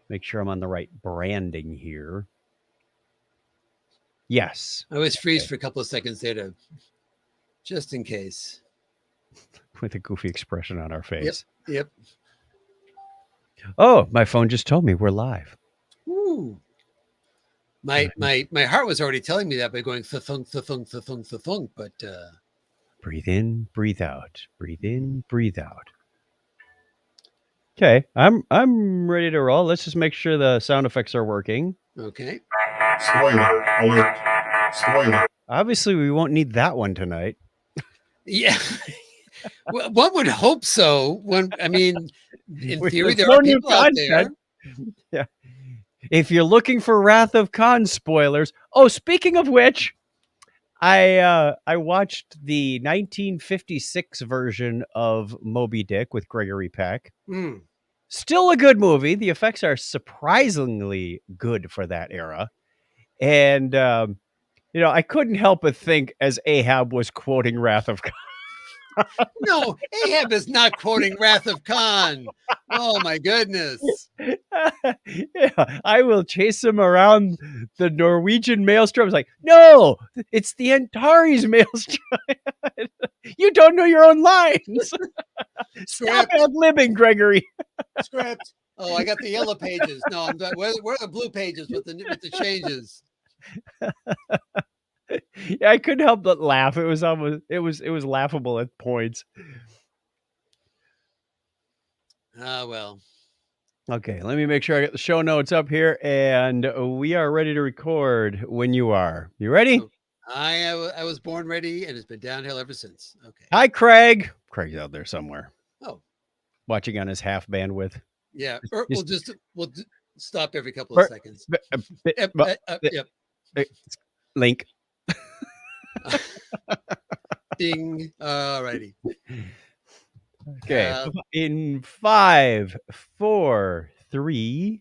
Make sure I'm on the right branding here. Yes. I always freeze for a couple of seconds there just in case. With a goofy expression on our face. Yep. Oh, my phone just told me we're live. Ooh. My heart was already telling me that by going thunk, thunk, thunk, thunk, but breathe in, breathe out. Breathe in, breathe out. Okay, I'm ready to roll. Let's just make sure the sound effects are working. Okay. Spoiler alert. Spoiler. Obviously, we won't need that one tonight. Yeah. Well, one would hope so. In theory, there no are people out there. Yeah. If you're looking for Wrath of Khan spoilers. Oh, speaking of which, I watched the 1956 version of Moby Dick with Gregory Peck. Still a good movie. The effects are surprisingly good for that era. And, I couldn't help but think as Ahab was quoting Wrath of Khan. No, Ahab is not quoting Wrath of Khan. Oh, my goodness. Yeah, I will chase him around the Norwegian maelstrom. It's like, no, it's the Antares maelstrom. You don't know your own lines. Stop ad-libbing, Gregory. Script. Oh, I got the yellow pages. No, where are the blue pages with the changes? Yeah, I couldn't help but laugh. It was laughable at points. Well. Okay, let me make sure I got the show notes up here, and we are ready to record when you are. You ready? I was born ready, and it's been downhill ever since. Okay. Hi, Craig. Craig's out there somewhere. Oh. Watching on his half bandwidth. Yeah, we'll stop every couple of seconds. Yep. Link. Ding. Alrighty. Okay. In 5, 4, 3.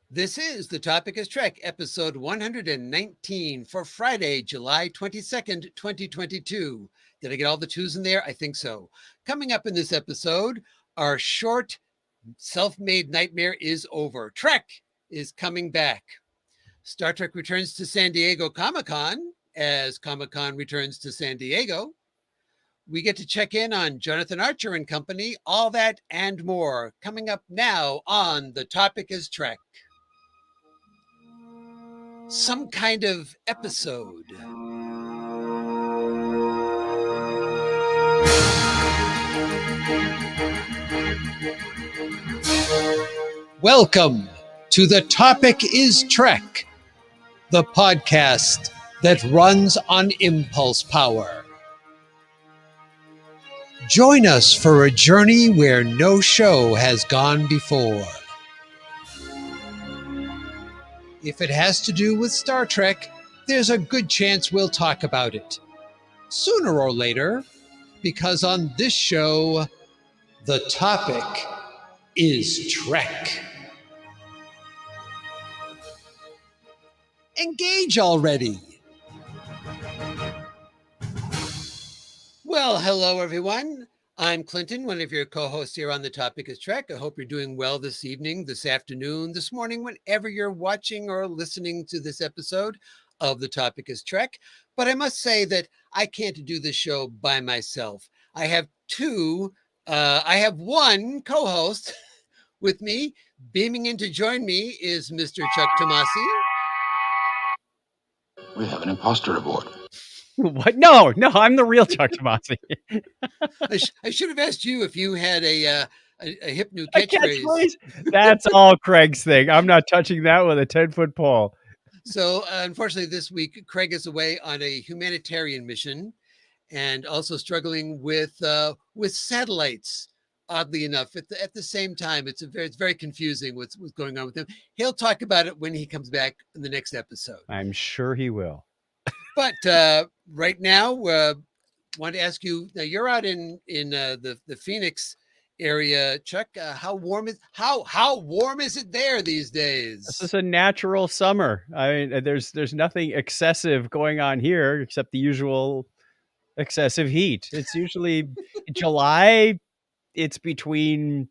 This is The Topic is Trek, episode 119 for Friday, July 22nd, 2022. Did I get all the twos in there? I think so. Coming up in this episode, our short self-made nightmare is over. Trek is coming back. Star Trek returns to San Diego Comic-Con as Comic-Con returns to San Diego. We get to check in on Jonathan Archer and company, all that and more coming up now on The Topic is Trek. Some kind of episode. Welcome to The Topic is Trek, the podcast that runs on impulse power. Join us for a journey where no show has gone before. If it has to do with Star Trek, there's a good chance we'll talk about it sooner or later, because on this show, the topic is Trek. Engage already. Well, hello, everyone. I'm Clinton, one of your co-hosts here on The Topic is Trek. I hope you're doing well this evening, this afternoon, this morning, whenever you're watching or listening to this episode of The Topic is Trek. But I must say that I can't do this show by myself. I have one co-host with me. Beaming in to join me is Mr. Chuck Tomasi. We have an imposter aboard. What? No, I'm the real Chuck Tomasi. I should have asked you if you had a hip new catchphrase. That's all Craig's thing. I'm not touching that with a 10-foot pole. So, unfortunately, this week, Craig is away on a humanitarian mission and also struggling with satellites. Oddly enough, at the same time, it's very confusing what's going on with him. He'll talk about it when he comes back in the next episode. I'm sure he will. But right now, want to ask you. Now you're out in the Phoenix area, Chuck. How warm is it there these days? This is a natural summer. I mean, there's nothing excessive going on here except the usual excessive heat. It's usually July. It's between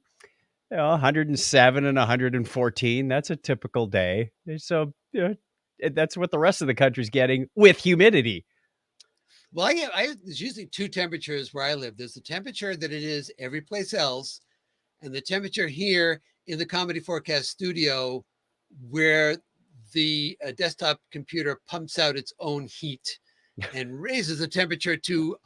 107 and 114. That's a typical day. So that's what the rest of the country's getting with humidity. Well, there's usually two temperatures where I live. There's the temperature that it is every place else, and the temperature here in the Comedy Forecast studio, where the desktop computer pumps out its own heat and raises the temperature to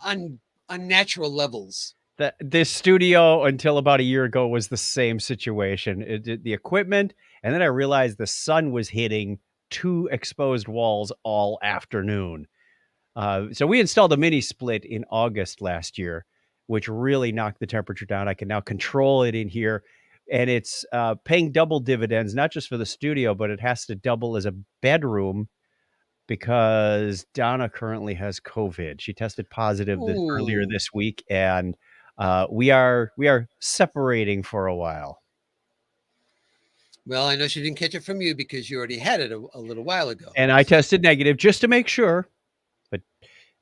unnatural levels. This studio until about a year ago was the same situation. The equipment, and then I realized the sun was hitting two exposed walls all afternoon. So we installed a mini split in August last year, which really knocked the temperature down. I can now control it in here, and it's paying double dividends, not just for the studio, but it has to double as a bedroom because Donna currently has COVID. She tested positive earlier this week, and we are separating for a while. Well, I know she didn't catch it from you because you already had it a little while ago. And I tested negative just to make sure. But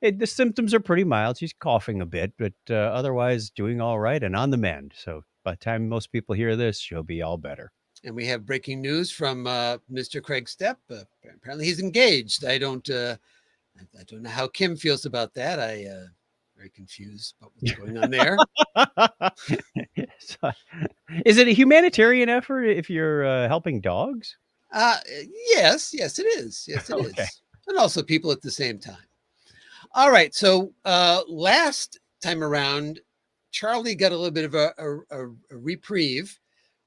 the symptoms are pretty mild. She's coughing a bit, but otherwise doing all right and on the mend. So by the time most people hear this, she'll be all better. And we have breaking news from Mr. Craig Stepp. Apparently, he's engaged. I don't know how Kim feels about that. Very confused about what's going on there. So, is it a humanitarian effort if you're helping dogs? Yes, it is. Yes, it Okay. is. And also people at the same time. All right. So last time around, Charlie got a little bit of a reprieve.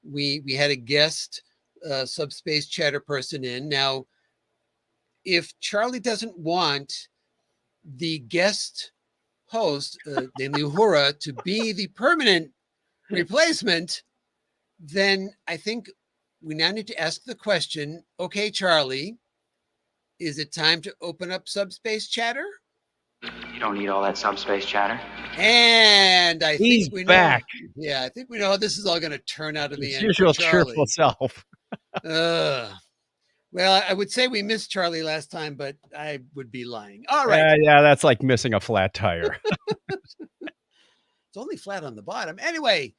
We had a guest subspace chatter person in. Now, if Charlie doesn't want the guest host, namely Uhura, to be the permanent replacement, then I think we now need to ask the question, okay, Charlie, is it time to open up subspace chatter? You don't need all that subspace chatter. And I He's think we know. back. Yeah, I think we know how this is all going to turn out in the end. Usual Charlie. cheerful self. Well, I would say we missed Charlie last time, but I would be lying. All right. Yeah, that's like missing a flat tire. It's only flat on the bottom. Anyway,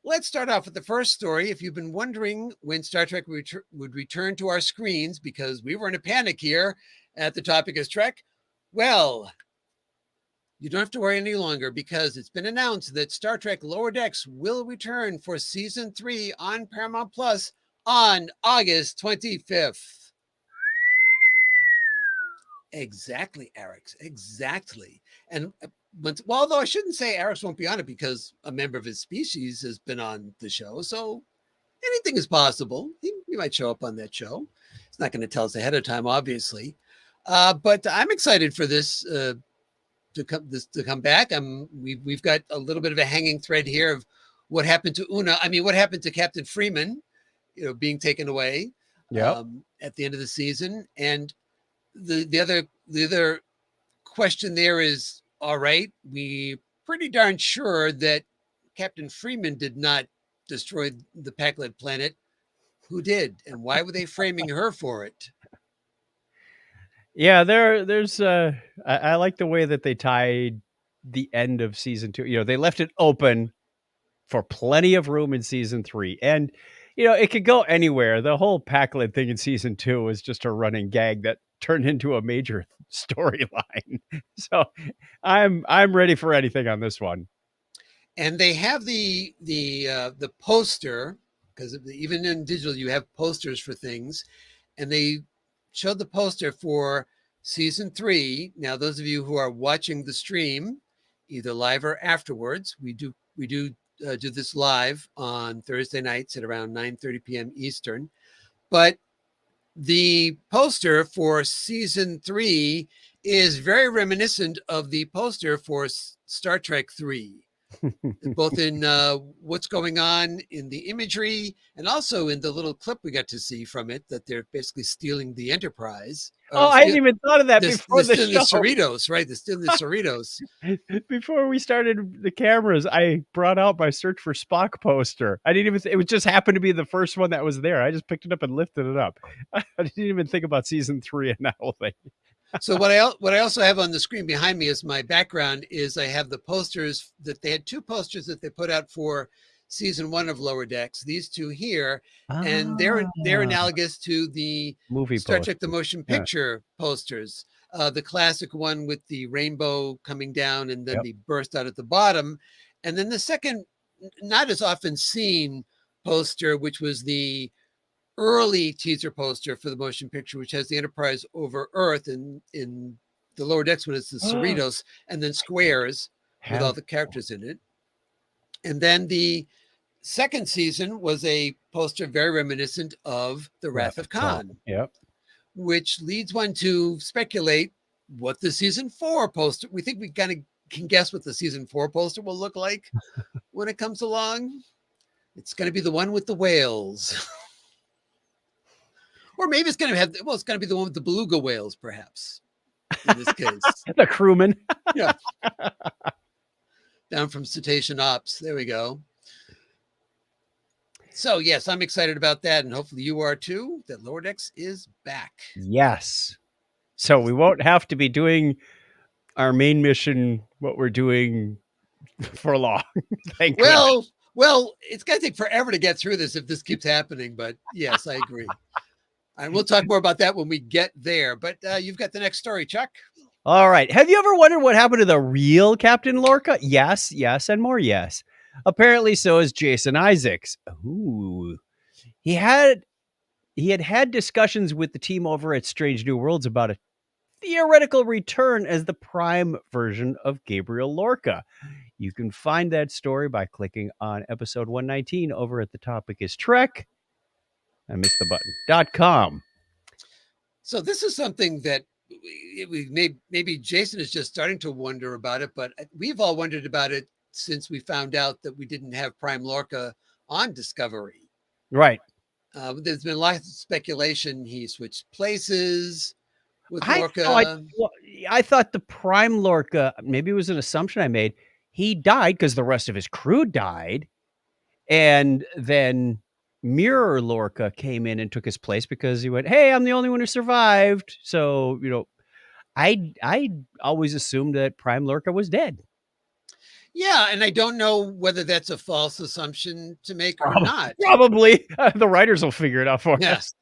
let's start off with the first story. If you've been wondering when Star Trek would return to our screens, because we were in a panic here at the topic is Trek, well, you don't have to worry any longer because it's been announced that Star Trek Lower Decks will return for season 3 on Paramount Plus on August 25th. Exactly, Arix. Exactly. And although I shouldn't say Arix won't be on it because a member of his species has been on the show, so anything is possible. He might show up on that show. It's not going to tell us ahead of time, obviously. But I'm excited for this to come back. We've got a little bit of a hanging thread here of what happened to Una. I mean, what happened to Captain Freeman, being taken away at the end of the season. And the other question there is, all right, we pretty darn sure that Captain Freeman did not destroy the Packlet planet. Who did? And why were they framing her for it? Yeah, there's I like the way that they tied the end of season 2. They left it open for plenty of room in season 3. And it could go anywhere. The whole Packlet thing in season 2 was just a running gag that turned into a major storyline. So I'm ready for anything on this one. And they have the poster, because even in digital you have posters for things, and they showed the poster for season 3. Now, those of you who are watching the stream, either live or afterwards, we do do this live on Thursday nights at around 9:30 p.m. Eastern. But the poster for season 3 is very reminiscent of the poster for Star Trek 3. Both in what's going on in the imagery and also in the little clip we got to see from it, that they're basically stealing the Enterprise. I hadn't even thought of that before the show. The Cerritos, right? They're stealing the Cerritos. Before we started the cameras, I brought out my Search for Spock poster. I didn't even, it just happened to be the first one that was there. I just picked it up and lifted it up. I didn't even think about season 3 and that whole thing. So what I also have on the screen behind me as my background is I have the posters that they had 2 posters that they put out for season 1 of Lower Decks. These two here, and they're analogous to the movie Star poster. Trek: The Motion Picture posters. The classic one with the rainbow coming down and then Yep. the burst out at the bottom, and then the second, not as often seen poster, which was the early teaser poster for the motion picture, which has the Enterprise over Earth, and in the Lower Decks one, it's the Cerritos, and then squares with all the characters in it. And then the second season was a poster very reminiscent of the Wrath of Khan. Yep. Which leads one to speculate what the season 4 poster, we think we kind of can guess what the season 4 poster will look like when it comes along. It's going to be the one with the whales. Or maybe it's going to have, well, it's going to be the one with the beluga whales, perhaps, in this case. The crewman. Yeah. Down from Cetacean Ops. There we go. So, yes, I'm excited about that, and hopefully you are too, that Lower Decks is back. Yes. So we won't have to be doing our main mission, what we're doing, for long. Thank goodness. Well, it's going to take forever to get through this if this keeps happening, but yes, I agree. And we'll talk more about that when we get there, but you've got the next story, Chuck. All right. Have you ever wondered what happened to the real Captain Lorca? Yes, yes, and more yes. Apparently so is Jason Isaacs. Ooh. He had discussions with the team over at Strange New Worlds about a theoretical return as the prime version of Gabriel Lorca. You can find that story by clicking on episode 119 over at the topic is Trek. I missed the button.com. So this is something that maybe Jason is just starting to wonder about it, but we've all wondered about it since we found out that we didn't have Prime Lorca on Discovery. Right. There's been lots of speculation. He switched places with Lorca. I thought the Prime Lorca, maybe it was an assumption I made. He died because the rest of his crew died. And then Mirror Lorca came in and took his place because he went, hey, I'm the only one who survived. So, I always assumed that Prime Lorca was dead. Yeah, and I don't know whether that's a false assumption to make or not. Probably. The writers will figure it out for us.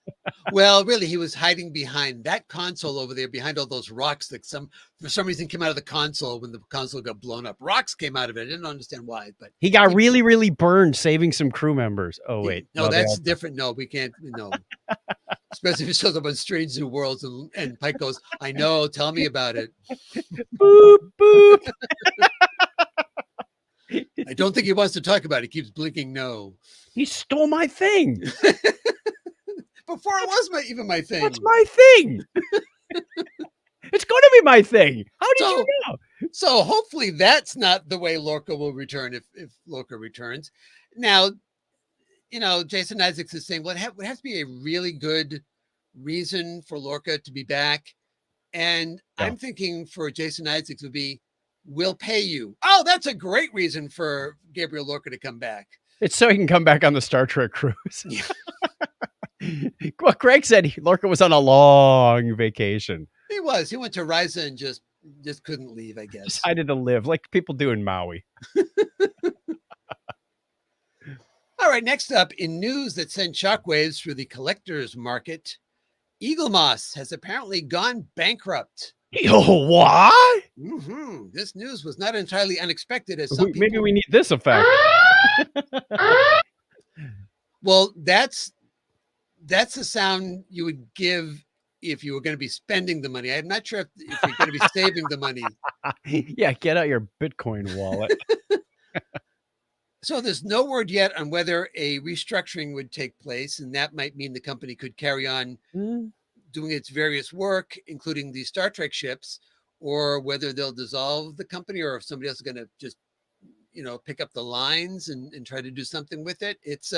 Well, really, he was hiding behind that console over there, behind all those rocks that for some reason came out of the console when the console got blown up. Rocks came out of it. I didn't understand why, but he got really, really burned saving some crew members. Oh, wait. No, that's different. No, we can't. No. Especially if it shows up on Strange New Worlds and Pike goes, I know, tell me about it. Boop, boop. I don't think he wants to talk about it. He keeps blinking no. He stole my thing. Before it was even my thing. That's my thing. It's going to be my thing. How did you know? So hopefully that's not the way Lorca will return if Lorca returns. Now, Jason Isaacs is saying, well, it has to be a really good reason for Lorca to be back. And I'm thinking for Jason Isaacs would be, we'll pay you. Oh, that's a great reason for Gabriel Lorca to come back. It's so he can come back on the Star Trek cruise. Yeah. Well, Greg said Lorca was on a long vacation. He was. He went to Risa and just couldn't leave, I guess. Decided to live like people do in Maui. All right, next up, in news that sent shockwaves through the collector's market, Eagle Moss has apparently gone bankrupt. Oh, what? Mm-hmm. This news was not entirely unexpected, as maybe we need this effect. Well, that's the sound you would give if you were going to be spending the money. I'm not sure if you're going to be saving the money. Yeah, get out your Bitcoin wallet. So there's no word yet on whether a restructuring would take place, and that might mean the company could carry on doing its various work, including the Star Trek ships, or whether they'll dissolve the company, or if somebody else is going to just, pick up the lines and try to do something with it. It's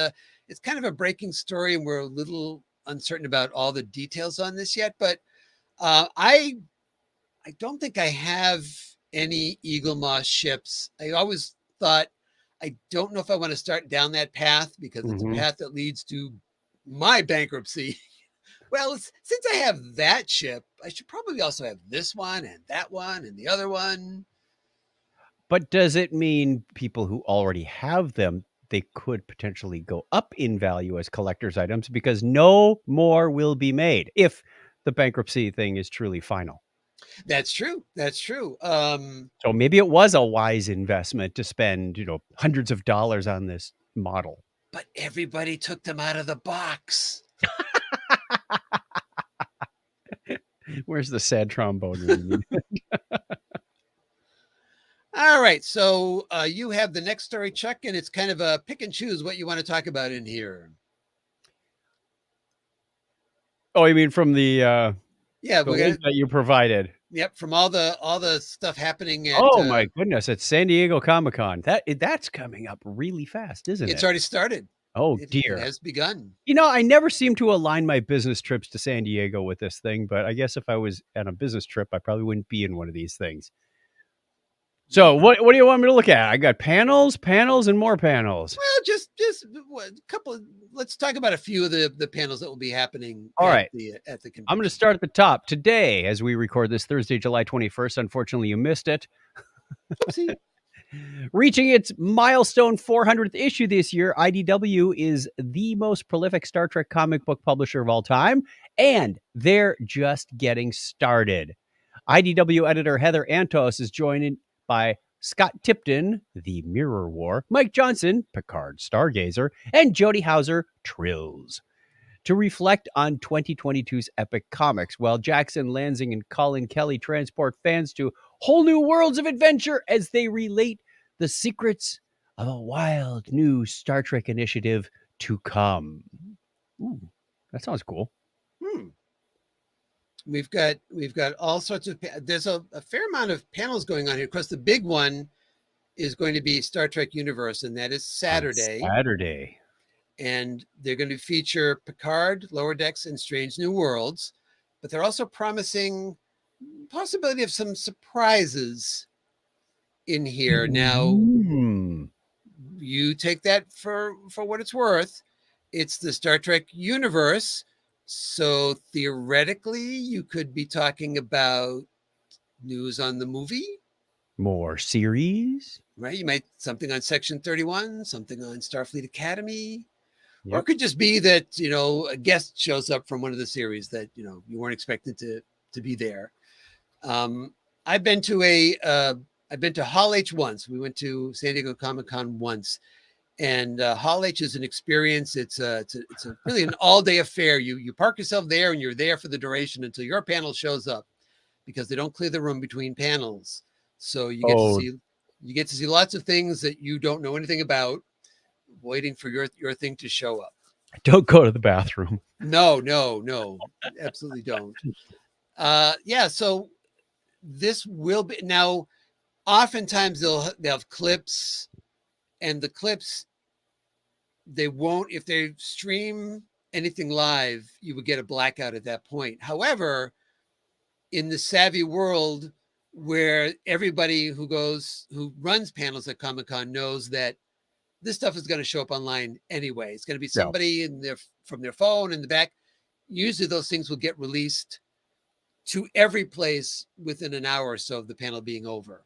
kind of a breaking story, and we're a little uncertain about all the details on this yet. But I don't think I have any Eagle Moss ships. I always thought, I don't know if I want to start down that path because it's a path that leads to my bankruptcy. Well, since I have that ship, I should probably also have this one and that one and the other one. But does it mean people who already have them, they could potentially go up in value as collector's items because no more will be made if the bankruptcy thing is truly final. That's true. That's true. So maybe it was a wise investment to spend, hundreds of dollars on this model. But everybody took them out of the box. Where's the sad trombone reunion? All right. So you have the next story, Chuck, and it's kind of a pick and choose what you want to talk about in here. Oh, you mean from the Yeah, the we link got that you provided? Yep, from all the stuff happening at. Oh my goodness, it's San Diego Comic-Con. That's coming up really fast, isn't It's it? already started. Oh It dear. has begun. I never seem to align my business trips to San Diego with this thing, but I guess if I was on a business trip, I probably wouldn't be in one of these things. So what do you want me to look at? I got panels, and more panels. Well, just a couple. Let's talk about a few of the panels that will be happening. All right. At the convention. I'm going to start at the top. Today, as we record this Thursday, July 21st, unfortunately you missed it. Oopsie. Reaching its milestone 400th issue this year, IDW is the most prolific Star Trek comic book publisher of all time, and they're just getting started. IDW editor Heather Antos is joined by Scott Tipton, The Mirror War, Mike Johnson, Picard Stargazer, and Jody Hauser, Trills, to reflect on 2022's epic comics, while Jackson Lansing and Colin Kelly transport fans to whole new worlds of adventure as they relate the secrets of a wild new Star Trek initiative to come. Ooh, that sounds cool. We've got all sorts of. There's a fair amount of panels going on here. Of course, the big one is going to be Star Trek Universe, and that is Saturday. And they're going to feature Picard, Lower Decks, and Strange New Worlds. But they're also promising possibility of some surprises in here. Now, you take that for what it's worth. It's the Star Trek universe. So theoretically, you could be talking about news on the movie. More series. Right? You might something on Section 31, something on Starfleet Academy. Yep. Or it could just be that, a guest shows up from one of the series that, you weren't expected to be there. I've been to Hall H once. We went to San Diego Comic-Con once. And Hall H is an experience. It's a really an all-day affair. You park yourself there and you're there for the duration until your panel shows up, because they don't clear the room between panels. So you get to see lots of things that you don't know anything about, waiting for your thing to show up. Don't go to the bathroom. No, absolutely don't. So this will be now. Oftentimes they'll have clips, and the clips, they won't, if they stream anything live, you would get a blackout at that point. However, in the savvy world where everybody who runs panels at Comic-Con knows that this stuff is going to show up online anyway. It's going to be somebody from their phone in the back. Usually those things will get released to every place within an hour or so of the panel being over.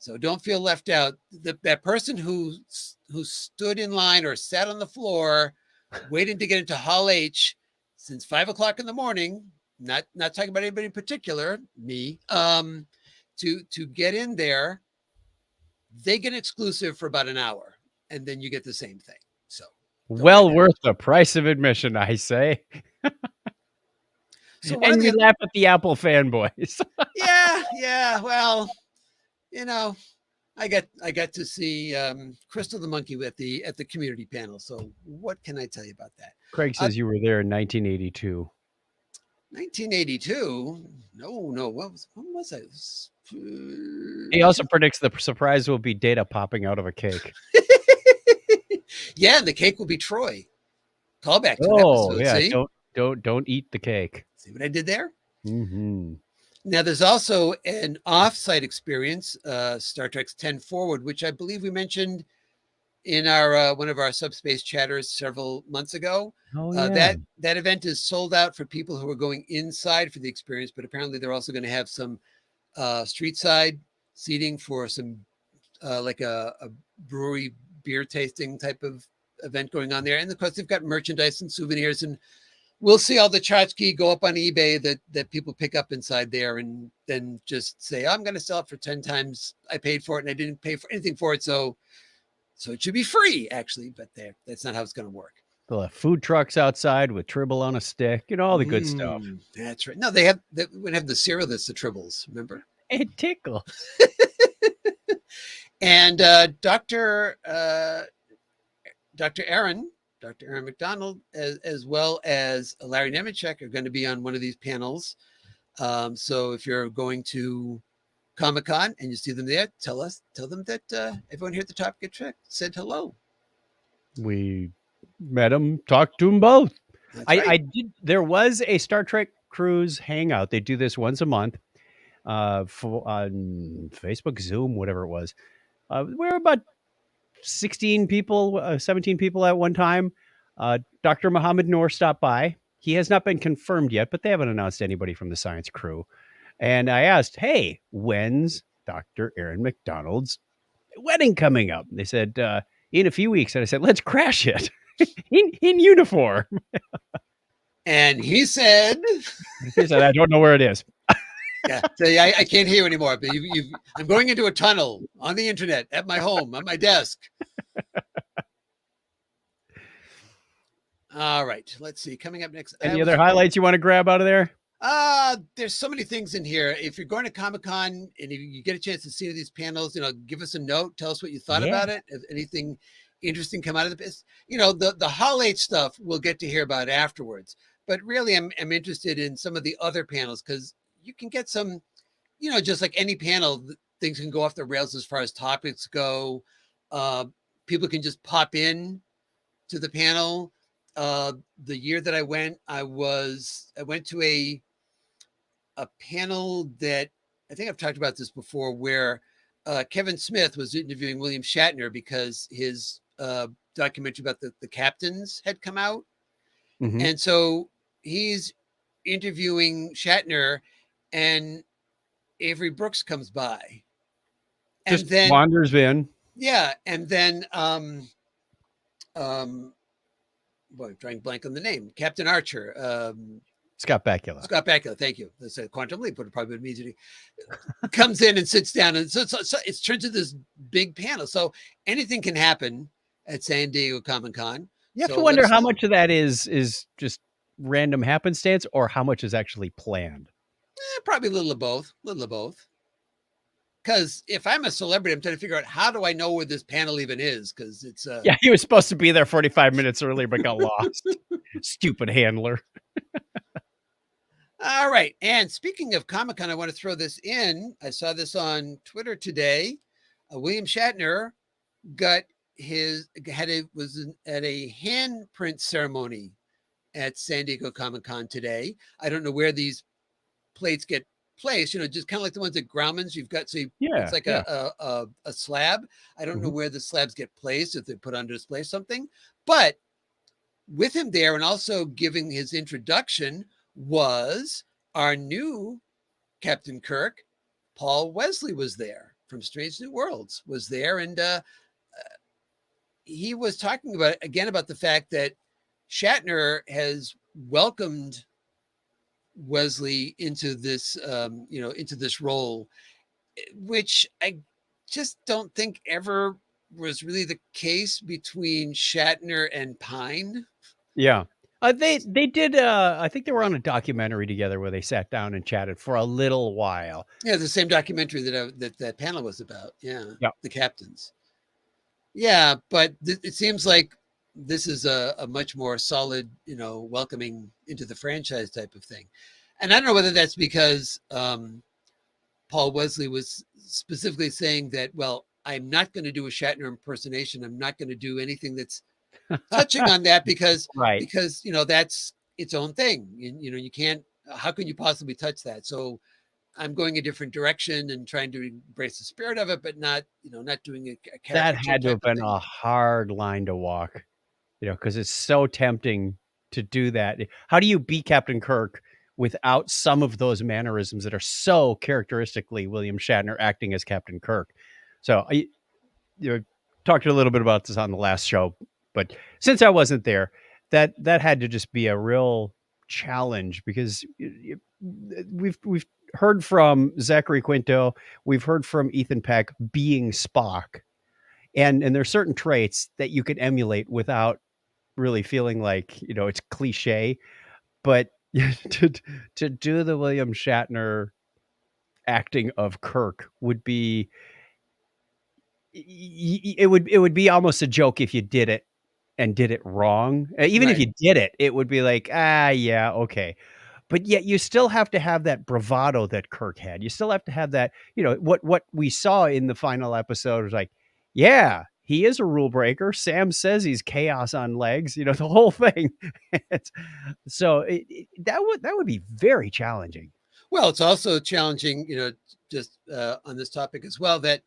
So don't feel left out. That person who stood in line or sat on the floor waiting to get into Hall H since 5 o'clock in the morning, not talking about anybody in particular, me, to get in there, they get exclusive for about an hour, and then you get the same thing. So well worth the price of admission, I say. So and you laugh at the Apple fanboys. Yeah. Well, I got to see Crystal the Monkey at the community panel. So what can I tell you about that? Craig says you were there in 1982. 1982? No. When was I? He also predicts the surprise will be Data popping out of a cake. Yeah, and the cake will be Troy. Callback to an episode. Yeah, see? Don't eat the cake. See what I did there? Mm-hmm. Now, there's also an off-site experience, Star Trek's 10 Forward, which I believe we mentioned in our one of our subspace chatters several months ago. Oh, yeah. That event is sold out for people who are going inside for the experience, but apparently they're also going to have some street side seating for some like a brewery beer tasting type of event going on there. And of course, they've got merchandise and souvenirs, and we'll see all the tchotchke go up on eBay that people pick up inside there, and then just say, I'm going to sell it for 10 times I paid for it, and I didn't pay for anything for it. So it should be free, actually, but that's not how it's going to work. The food trucks outside with Tribble on a stick, all the good stuff. That's right. No, they would have the cereal that's the Tribbles, remember? It tickles. And Dr. Aaron McDonald, as well as Larry Nemechek, are going to be on one of these panels. So if you're going to Comic-Con and you see them there, tell them that everyone here at the Top Get Trek said hello. We met them, talked to them both. Right. I did. There was a Star Trek cruise hangout. They do this once a month on Facebook, Zoom, whatever it was. We're about 16 people, 17 people at one time. Dr. Muhammad Noor stopped by. He has not been confirmed yet, but they haven't announced anybody from the science crew. And I asked, hey, when's Dr. Aaron McDonald's wedding coming up? They said, in a few weeks. And I said, let's crash it in uniform. And he said, I don't know where it is. Yeah, so I can't hear you anymore, but I'm going into a tunnel on the internet at my home, on my desk. All right, let's see. Coming up next. Any other highlights you want to grab out of there? There's so many things in here. If you're going to Comic-Con and if you get a chance to see these panels, give us a note. Tell us what you thought about it. If anything interesting come out of this, the Hall H stuff we'll get to hear about afterwards. But really, I'm interested in some of the other panels because you can get some, just like any panel, things can go off the rails as far as topics go. People can just pop in to the panel. The year that I went to a panel that I think I've talked about this before, where Kevin Smith was interviewing William Shatner because his documentary about the captains had come out. Mm-hmm. And so he's interviewing Shatner, and Avery Brooks comes by. And just then wanders in. Yeah. And then boy, I'm trying blank on the name. Captain Archer. Scott Bakula. Scott Bakula, thank you. That's a Quantum Leap, but it probably immediately comes in and sits down. And so it's turned into this big panel. So anything can happen at San Diego Comic-Con. You have to wonder how much of that is just random happenstance or how much is actually planned. Probably a little of both. Because if I'm a celebrity, I'm trying to figure out how do I know where this panel even is? Because it's yeah, he was supposed to be there 45 minutes earlier, but got lost. Stupid handler. All right. And speaking of Comic-Con, I want to throw this in. I saw this on Twitter today. William Shatner was at a handprint ceremony at San Diego Comic-Con today. I don't know where these plates get placed, just kind of like the ones at Grauman's. You've got, it's like a slab. I don't know where the slabs get placed, if they put on display something, but with him there and also giving his introduction was our new Captain Kirk. Paul Wesley was there from Strange New Worlds, was there. And he was talking about the fact that Shatner has welcomed Wesley into this, into this role, which I just don't think ever was really the case between Shatner and Pine. Yeah. They did, I think they were on a documentary together where they sat down and chatted for a little while. Yeah, the same documentary that panel was about. Yeah, yep. The captains. Yeah, but it seems like this is a much more solid, welcoming into the franchise type of thing. And I don't know whether that's because Paul Wesley was specifically saying that, well, I'm not going to do a Shatner impersonation. I'm not going to do anything that's touching on that because that's its own thing. You can't, how can you possibly touch that? So I'm going a different direction and trying to embrace the spirit of it, but not doing a character. That had to have been a hard line to walk, because it's so tempting to do that. How do you be Captain Kirk without some of those mannerisms that are so characteristically William Shatner acting as Captain Kirk? So talked a little bit about this on the last show, but since I wasn't there, that had to just be a real challenge because we've heard from Zachary Quinto, we've heard from Ethan Peck being Spock, and there's certain traits that you can emulate without really feeling like it's cliche, but to do the William Shatner acting of Kirk would be it would be almost a joke if you did it and did it wrong. Even if Right. you did it, it would be like, yeah, okay. But yet you still have to have that bravado that Kirk had. You still have to have that, what we saw in the final episode was like, yeah, he is a rule breaker. Sam says he's chaos on legs, the whole thing. So that would be very challenging. Well, it's also challenging, just on this topic as well, that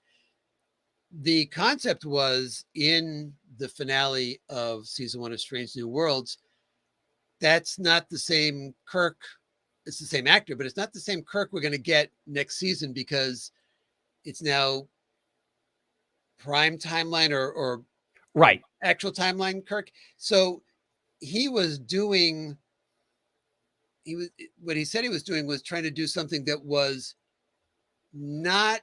the concept was in the finale of season 1 of Strange New Worlds. That's not the same Kirk. It's the same actor, but it's not the same Kirk we're going to get next season because it's now prime timeline or Right. actual timeline Kirk. So what he said he was doing was trying to do something that was not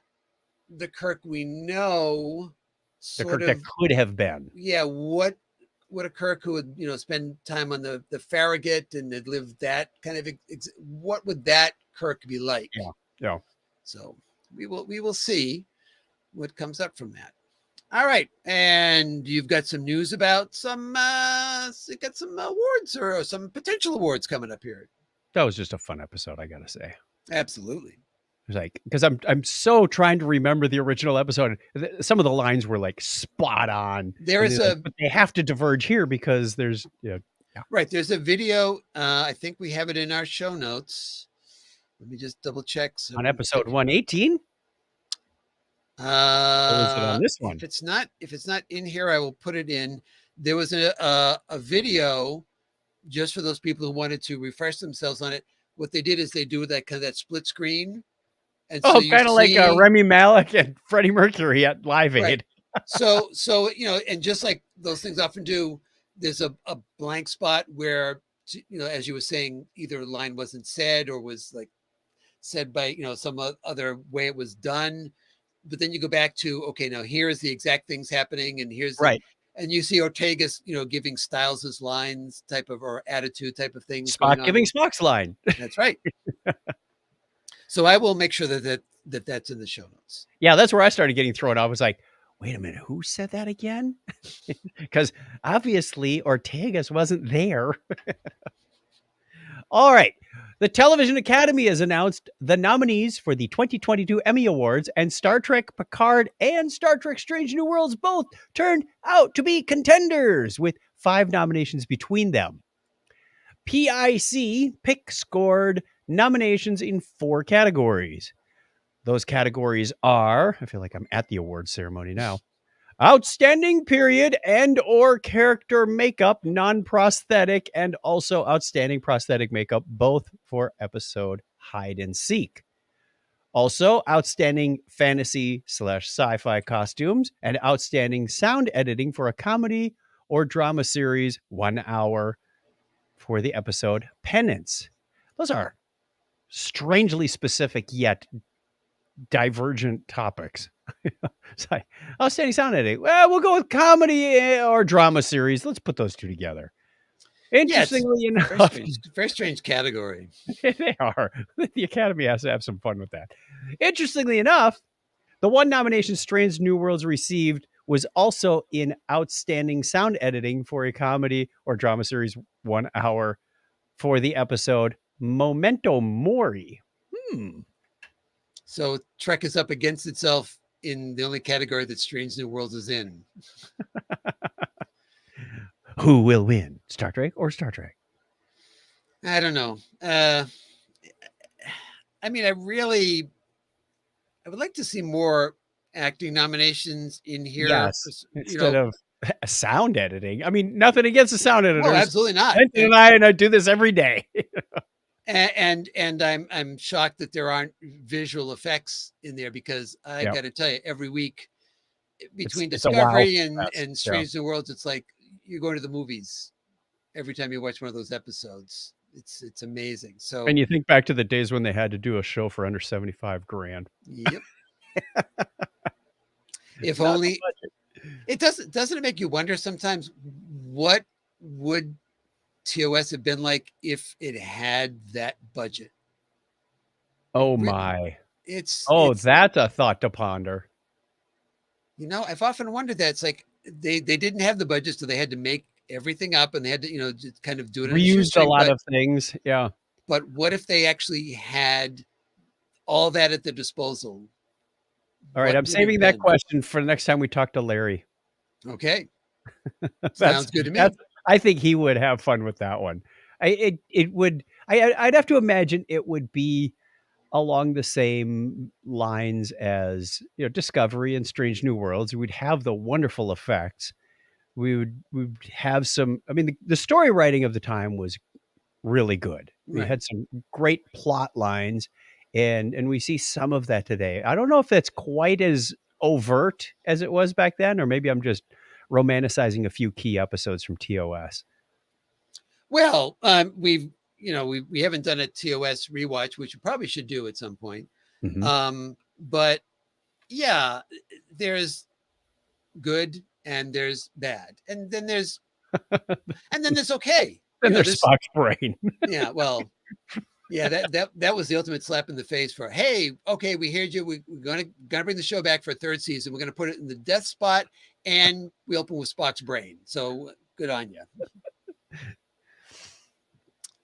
the Kirk we know. The Kirk that could have been. Yeah, what a Kirk who would spend time on the Farragut and had lived that kind of what would that Kirk be like? Yeah. So we will see what comes up from that. All right, and you've got some news about some awards or some potential awards coming up here. That was just a fun episode, I gotta say. Absolutely. It's like, because I'm so trying to remember the original episode. Some of the lines were like spot on. But they have to diverge here because there's right. There's a video. I think we have it in our show notes. Let me just double check. On episode 118. Or is it on this one? If it's not in here, I will put it in. There was a video just for those people who wanted to refresh themselves on it. What they did is they do that split screen. And so kind of like Remy Malek and Freddie Mercury at Live Aid. Right. So and just like those things often do, there's a blank spot where as you were saying, either a line wasn't said or was like said by some other way it was done. But then you go back to, okay, now here's the exact things happening, and here's right. And you see Ortega's, giving Styles' lines type of or attitude type of things. Spock giving Spock's line. That's right. So I will make sure that's in the show notes. Yeah, that's where I started getting thrown off. I was like, wait a minute, who said that again? Because obviously Ortega's wasn't there. All right. The Television Academy has announced the nominees for the 2022 Emmy Awards, and Star Trek Picard and Star Trek Strange New Worlds both turned out to be contenders, with 5 nominations between them. PIC scored nominations in 4 categories. Those categories are, I feel like I'm at the awards ceremony now, outstanding period and or character makeup, non-prosthetic, and also outstanding prosthetic makeup, both for episode Hide and Seek. Also, outstanding fantasy/sci-fi costumes and outstanding sound editing for a comedy or drama series, 1 hour for the episode Penance. Those are strangely specific yet divergent topics. Like, outstanding sound editing. Well, we'll go with comedy or drama series. Let's put those 2 together. Interestingly enough, very strange category. They are. The Academy has to have some fun with that. Interestingly enough, the one nomination Strange New Worlds received was also in outstanding sound editing for a comedy or drama series, 1 hour for the episode Memento Mori. So Trek is up against itself in the only category that Strange New Worlds is in. Who will win, Star Trek or Star Trek? I don't know. I mean, I would like to see more acting nominations in here. Yes, instead of sound editing. I mean, nothing against the sound editors. Oh, absolutely not. And I do this every day. And I'm shocked that there aren't visual effects in there, because I got to tell you, every week between it's a wow Discovery fest. and Yeah. Strange New Worlds, it's like you're going to the movies every time you watch one of those episodes. It's amazing. So And you think back to the days when they had to do a show for under 75 grand. yep. If Not the only it doesn't it make you wonder sometimes what would TOS have been like if it had that budget? Oh my. It's Oh, that's a thought to ponder. I've often wondered that. It's like they didn't have the budget, so they had to make everything up, and they had to just kind of do it on a Reused a shoestring. lot of things. Yeah. But what if they actually had all that at their disposal? All right. What I'm would it saving that been? question for the next time we talk to Larry. Okay, That's sounds good to me. I think he would have fun with that one. It would. I'd have to imagine it would be along the same lines as Discovery and Strange New Worlds. We'd have the wonderful effects. We'd have some. I mean, the story writing of the time was really good. We Right. had some great plot lines, and we see some of that today. I don't know if that's quite as overt as it was back then, or maybe I'm just romanticizing a few key episodes from TOS. Well, we haven't done a TOS rewatch, which we probably should do at some point. Mhm. But yeah, there's good and there's bad, and then there's okay. Then there's Spock's brain. Yeah, well, yeah, that was the ultimate slap in the face for, hey, okay, we heard you. We're gonna bring the show back for a third season. We're gonna put it in the death spot, and we open with Spock's brain. So good on you.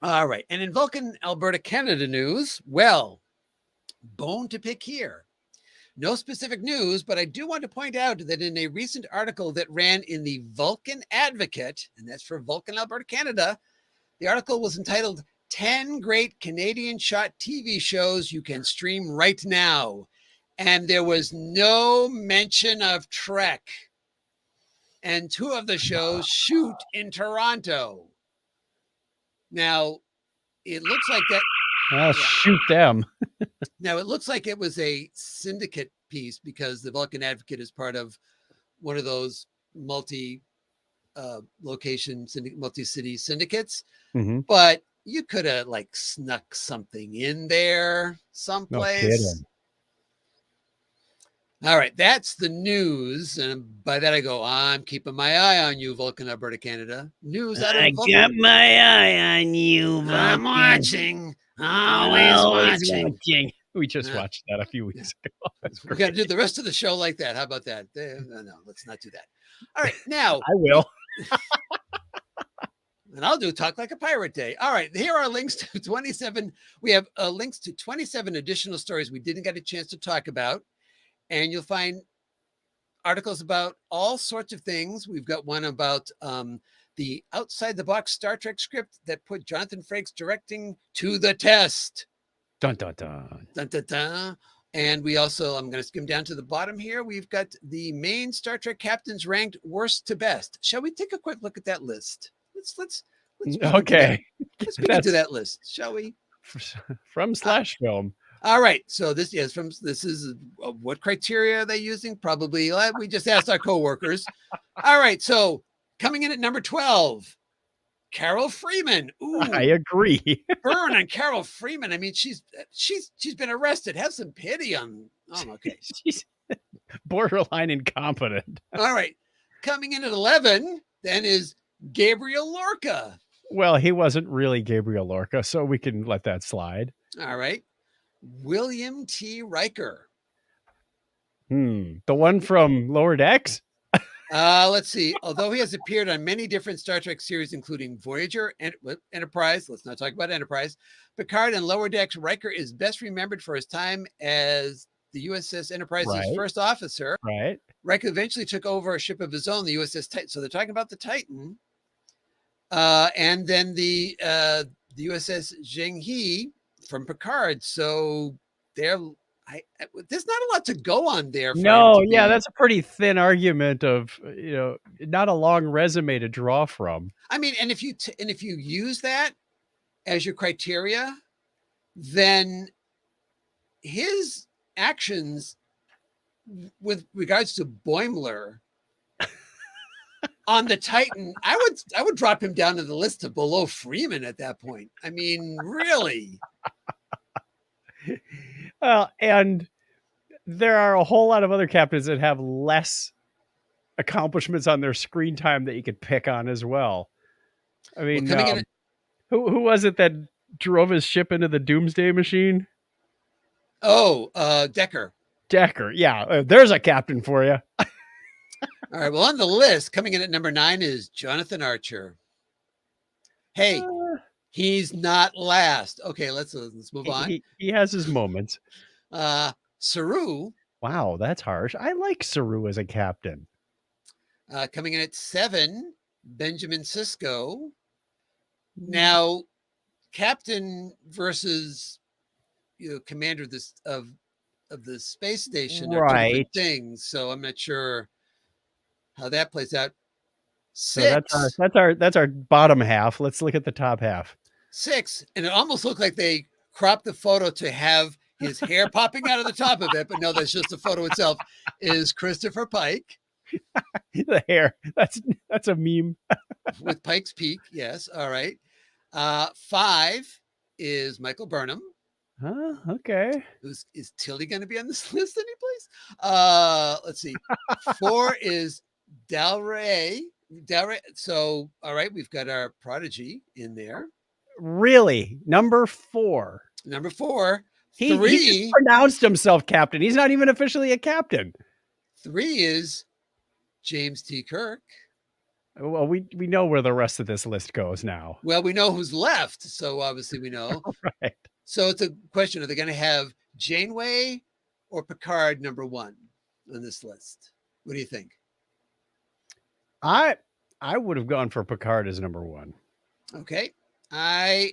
All right, and in Vulcan, Alberta, Canada news, well, bone to pick here. No specific news, but I do want to point out that in a recent article that ran in the Vulcan Advocate, and that's for Vulcan, Alberta, Canada, the article was entitled 10 Great Canadian Shot TV Shows You Can Stream Right Now. And there was no mention of Trek. And 2 of the shows shoot in Toronto. Now, it looks like that. Shoot them. Now, it looks like it was a syndicate piece because the Vulcan Advocate is part of one of those multi-location, multi-city syndicates. Mm-hmm. But you could have snuck something in there someplace. No kidding. All right, that's the news. And by that I go, I'm keeping my eye on you, Vulcan, Alberta, Canada. News out of Vulcan. I got my eye on you, Vulcan. I'm watching. Always watching. We just watched that a few weeks ago. We're going to do the rest of the show like that. How about that? No, let's not do that. All right, now. I will. And I'll do Talk Like a Pirate Day. All right, here are links to 27. We have links to 27 additional stories we didn't get a chance to talk about. And you'll find articles about all sorts of things. We've got one about the outside the box Star Trek script that put Jonathan Frakes directing to the test. Dun, dun, dun. Dun, dun, dun. And we also, I'm going to skim down to the bottom here. We've got the main Star Trek captains ranked worst to best. Shall we take a quick look at that list? Let's okay. Let's begin to that list, shall we? From Slash Film. All right. So this is what criteria are they using? Probably we just asked our coworkers. All right. So coming in at number 12, Carol Freeman. Ooh, I agree. burn on Carol Freeman. I mean, she's been arrested. Have some pity on. Oh, okay. She's borderline incompetent. All right. Coming in at 11, then is Gabriel Lorca. Well, he wasn't really Gabriel Lorca, so we can let that slide. All right. William T. Riker. The one from Lower Decks? Let's see. Although he has appeared on many different Star Trek series, including Voyager and Enterprise, let's not talk about Enterprise, Picard, and Lower Decks, Riker is best remembered for his time as the USS Enterprise's first officer. Right. Riker eventually took over a ship of his own, the USS Titan. So they're talking about the Titan. And then the USS Zheng He from Picard. So there's not a lot to go on there. No, yeah, that's a pretty thin argument of, not a long resume to draw from. I mean, and if you use that as your criteria, then his actions with regards to Boimler on the Titan, I would drop him down to the list to below Freeman at that point. I mean, really. Well, and there are a whole lot of other captains that have less accomplishments on their screen time that you could pick on as well. I mean, Coming in, who was it that drove his ship into the Doomsday Machine? Decker. Decker. Yeah, there's a captain for you. All right. Well, on the list, coming in at number 9 is Jonathan Archer. Hey, he's not last. Okay, let's move on. He has his moments. Saru. Wow, that's harsh. I like Saru as a captain. Coming in at 7, Benjamin Sisko. Now, captain versus commander of the space station are two different things. So I'm not sure how that plays out. 6. So that's our bottom half. Let's look at the top half. 6, and it almost looked like they cropped the photo to have his hair popping out of the top of it, but no, that's just the photo itself. Is Christopher Pike. The hair. That's a meme. With Pike's Peak, yes. All right. 5 is Michael Burnham. Huh? Okay. Is Tilly going to be on this list any place? Let's see. 4 is Dalray. So, all right, we've got our prodigy in there. Really? Number 4. Number 4. He 3 just pronounced himself captain. He's not even officially a captain. 3 is James T. Kirk. Well, we know where the rest of this list goes now. Well, we know who's left, so obviously we know. Right. So it's a question: are they going to have Janeway or Picard number 1 on this list? What do you think? I would have gone for Picard as number 1. Okay, I'll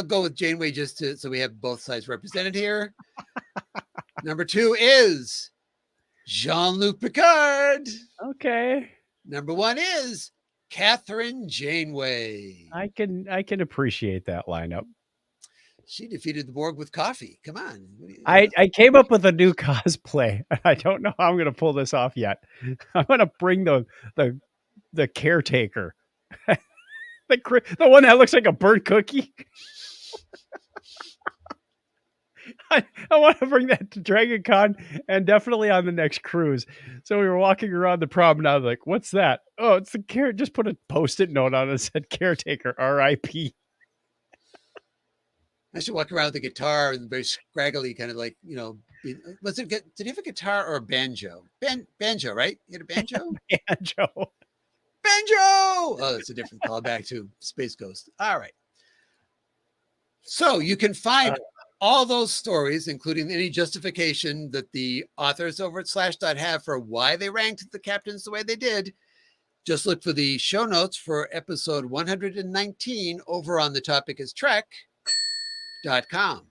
go with Janeway just so we have both sides represented here. Number 2 is Jean-Luc Picard. Okay. Number 1 is Catherine Janeway. I can appreciate that lineup. She defeated the Borg with coffee. Come on. I came up with a new cosplay. I don't know how I'm going to pull this off yet. I'm going to bring the caretaker. The one that looks like a burnt cookie. I want to bring that to Dragon Con and definitely on the next cruise. So we were walking around the promenade, like, what's that? Oh, it's the carrot. Just put a Post-it note on it that said caretaker, R.I.P. I should walk around with a guitar and very scraggly, kind of like, did he have a guitar or a banjo? Banjo, right? You had a banjo? Banjo. Banjo! Oh, that's a different callback to Space Ghost. All right. So you can find all those stories, including any justification that the authors over at Slashdot have for why they ranked the captains the way they did. Just look for the show notes for episode 119 over on the topic is Trek.com.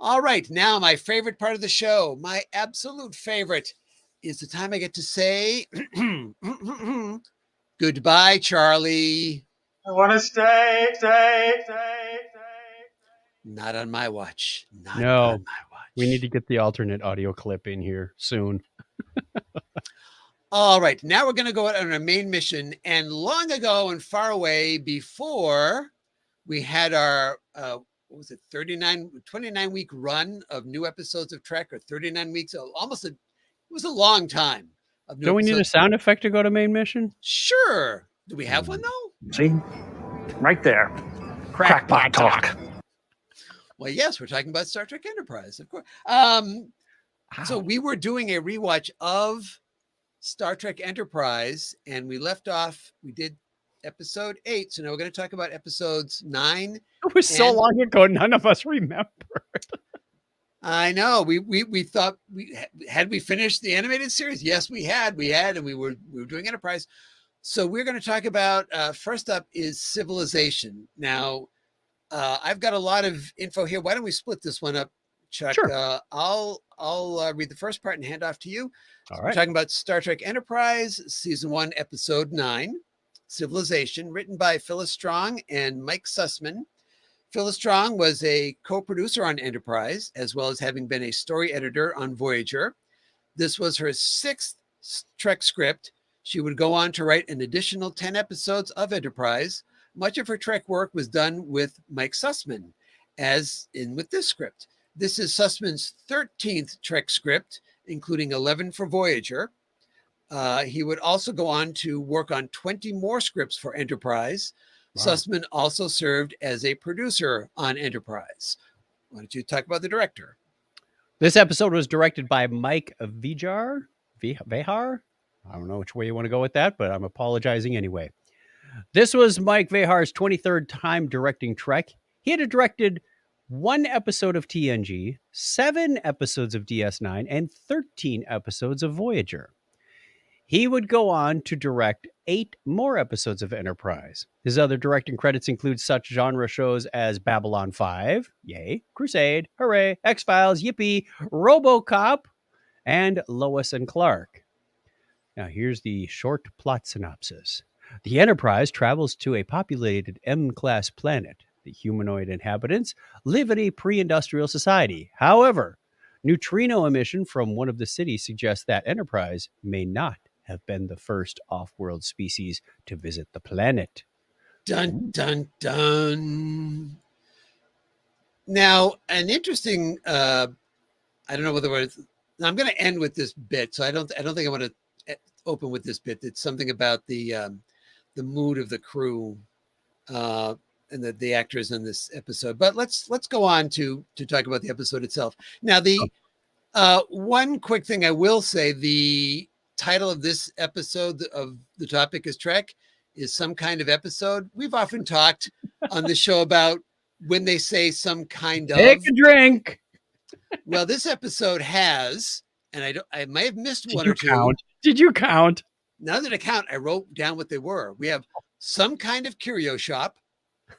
All right, now my favorite part of the show, my absolute favorite, is the time I get to say goodbye, Charlie. I want to stay. Not on my watch. Not No. on my watch. We need to get the alternate audio clip in here soon. All right, now we're going to go out on our main mission. And long ago and far away, before we had our, 29-week run of new episodes of Trek, or 39 weeks, it was a long time. Don't we need a sound effect to go to main mission? Sure. Do we have one, though? See? Right there. Crackpot talk. Well, yes, we're talking about Star Trek Enterprise, of course. So we were doing a rewatch of Star Trek Enterprise, and we left off, we did episode 8. So now we're going to talk about episodes 9. It was so long ago, none of us remember. I know. We thought had we finished the animated series? Yes, we had, and we were doing Enterprise. So we're going to talk about, first up is Civilization. Now, I've got a lot of info here. Why don't we split this one up, Chuck? Sure. I'll read the first part and hand off to you. All So right. We're talking about Star Trek Enterprise, Season 1, Episode 9, Civilization, written by Phyllis Strong and Mike Sussman, Phyllis Strong was a co-producer on Enterprise, as well as having been a story editor on Voyager. This was her 6th Trek script. She would go on to write an additional 10 episodes of Enterprise. Much of her Trek work was done with Mike Sussman, as in with this script. This is Sussman's 13th Trek script, including 11 for Voyager. He would also go on to work on 20 more scripts for Enterprise. Wow. Sussman also served as a producer on Enterprise. Why don't you talk about the director? This episode was directed by Mike Vihar. I don't know which way you want to go with that, but I'm apologizing anyway. This was Mike Vihar's 23rd time directing Trek. He had directed 1 episode of TNG, 7 episodes of DS9, and 13 episodes of Voyager. He would go on to direct 8 more episodes of Enterprise. His other directing credits include such genre shows as Babylon 5, yay, Crusade, hooray, X-Files, yippee, RoboCop, and Lois and Clark. Now here's the short plot synopsis. The Enterprise travels to a populated M-class planet. The humanoid inhabitants live in a pre-industrial society. However, neutrino emission from one of the cities suggests that Enterprise may not have been the first off-world species to visit the planet. Dun, dun, dun. Now, an interesting, I don't know whether I'm going to end with this bit, so I don't think I want to open with this bit. It's something about the mood of the crew and the actors in this episode. But let's go on to talk about the episode itself. Now, the one quick thing I will say, the title of this episode of The Topic is Trek is Some Kind of Episode. We've often talked on the show about when they say some kind of. Take a drink. Well, this episode has, and I may have missed one or two. Did you count? Now that I count, I wrote down what they were. We have some kind of curio shop,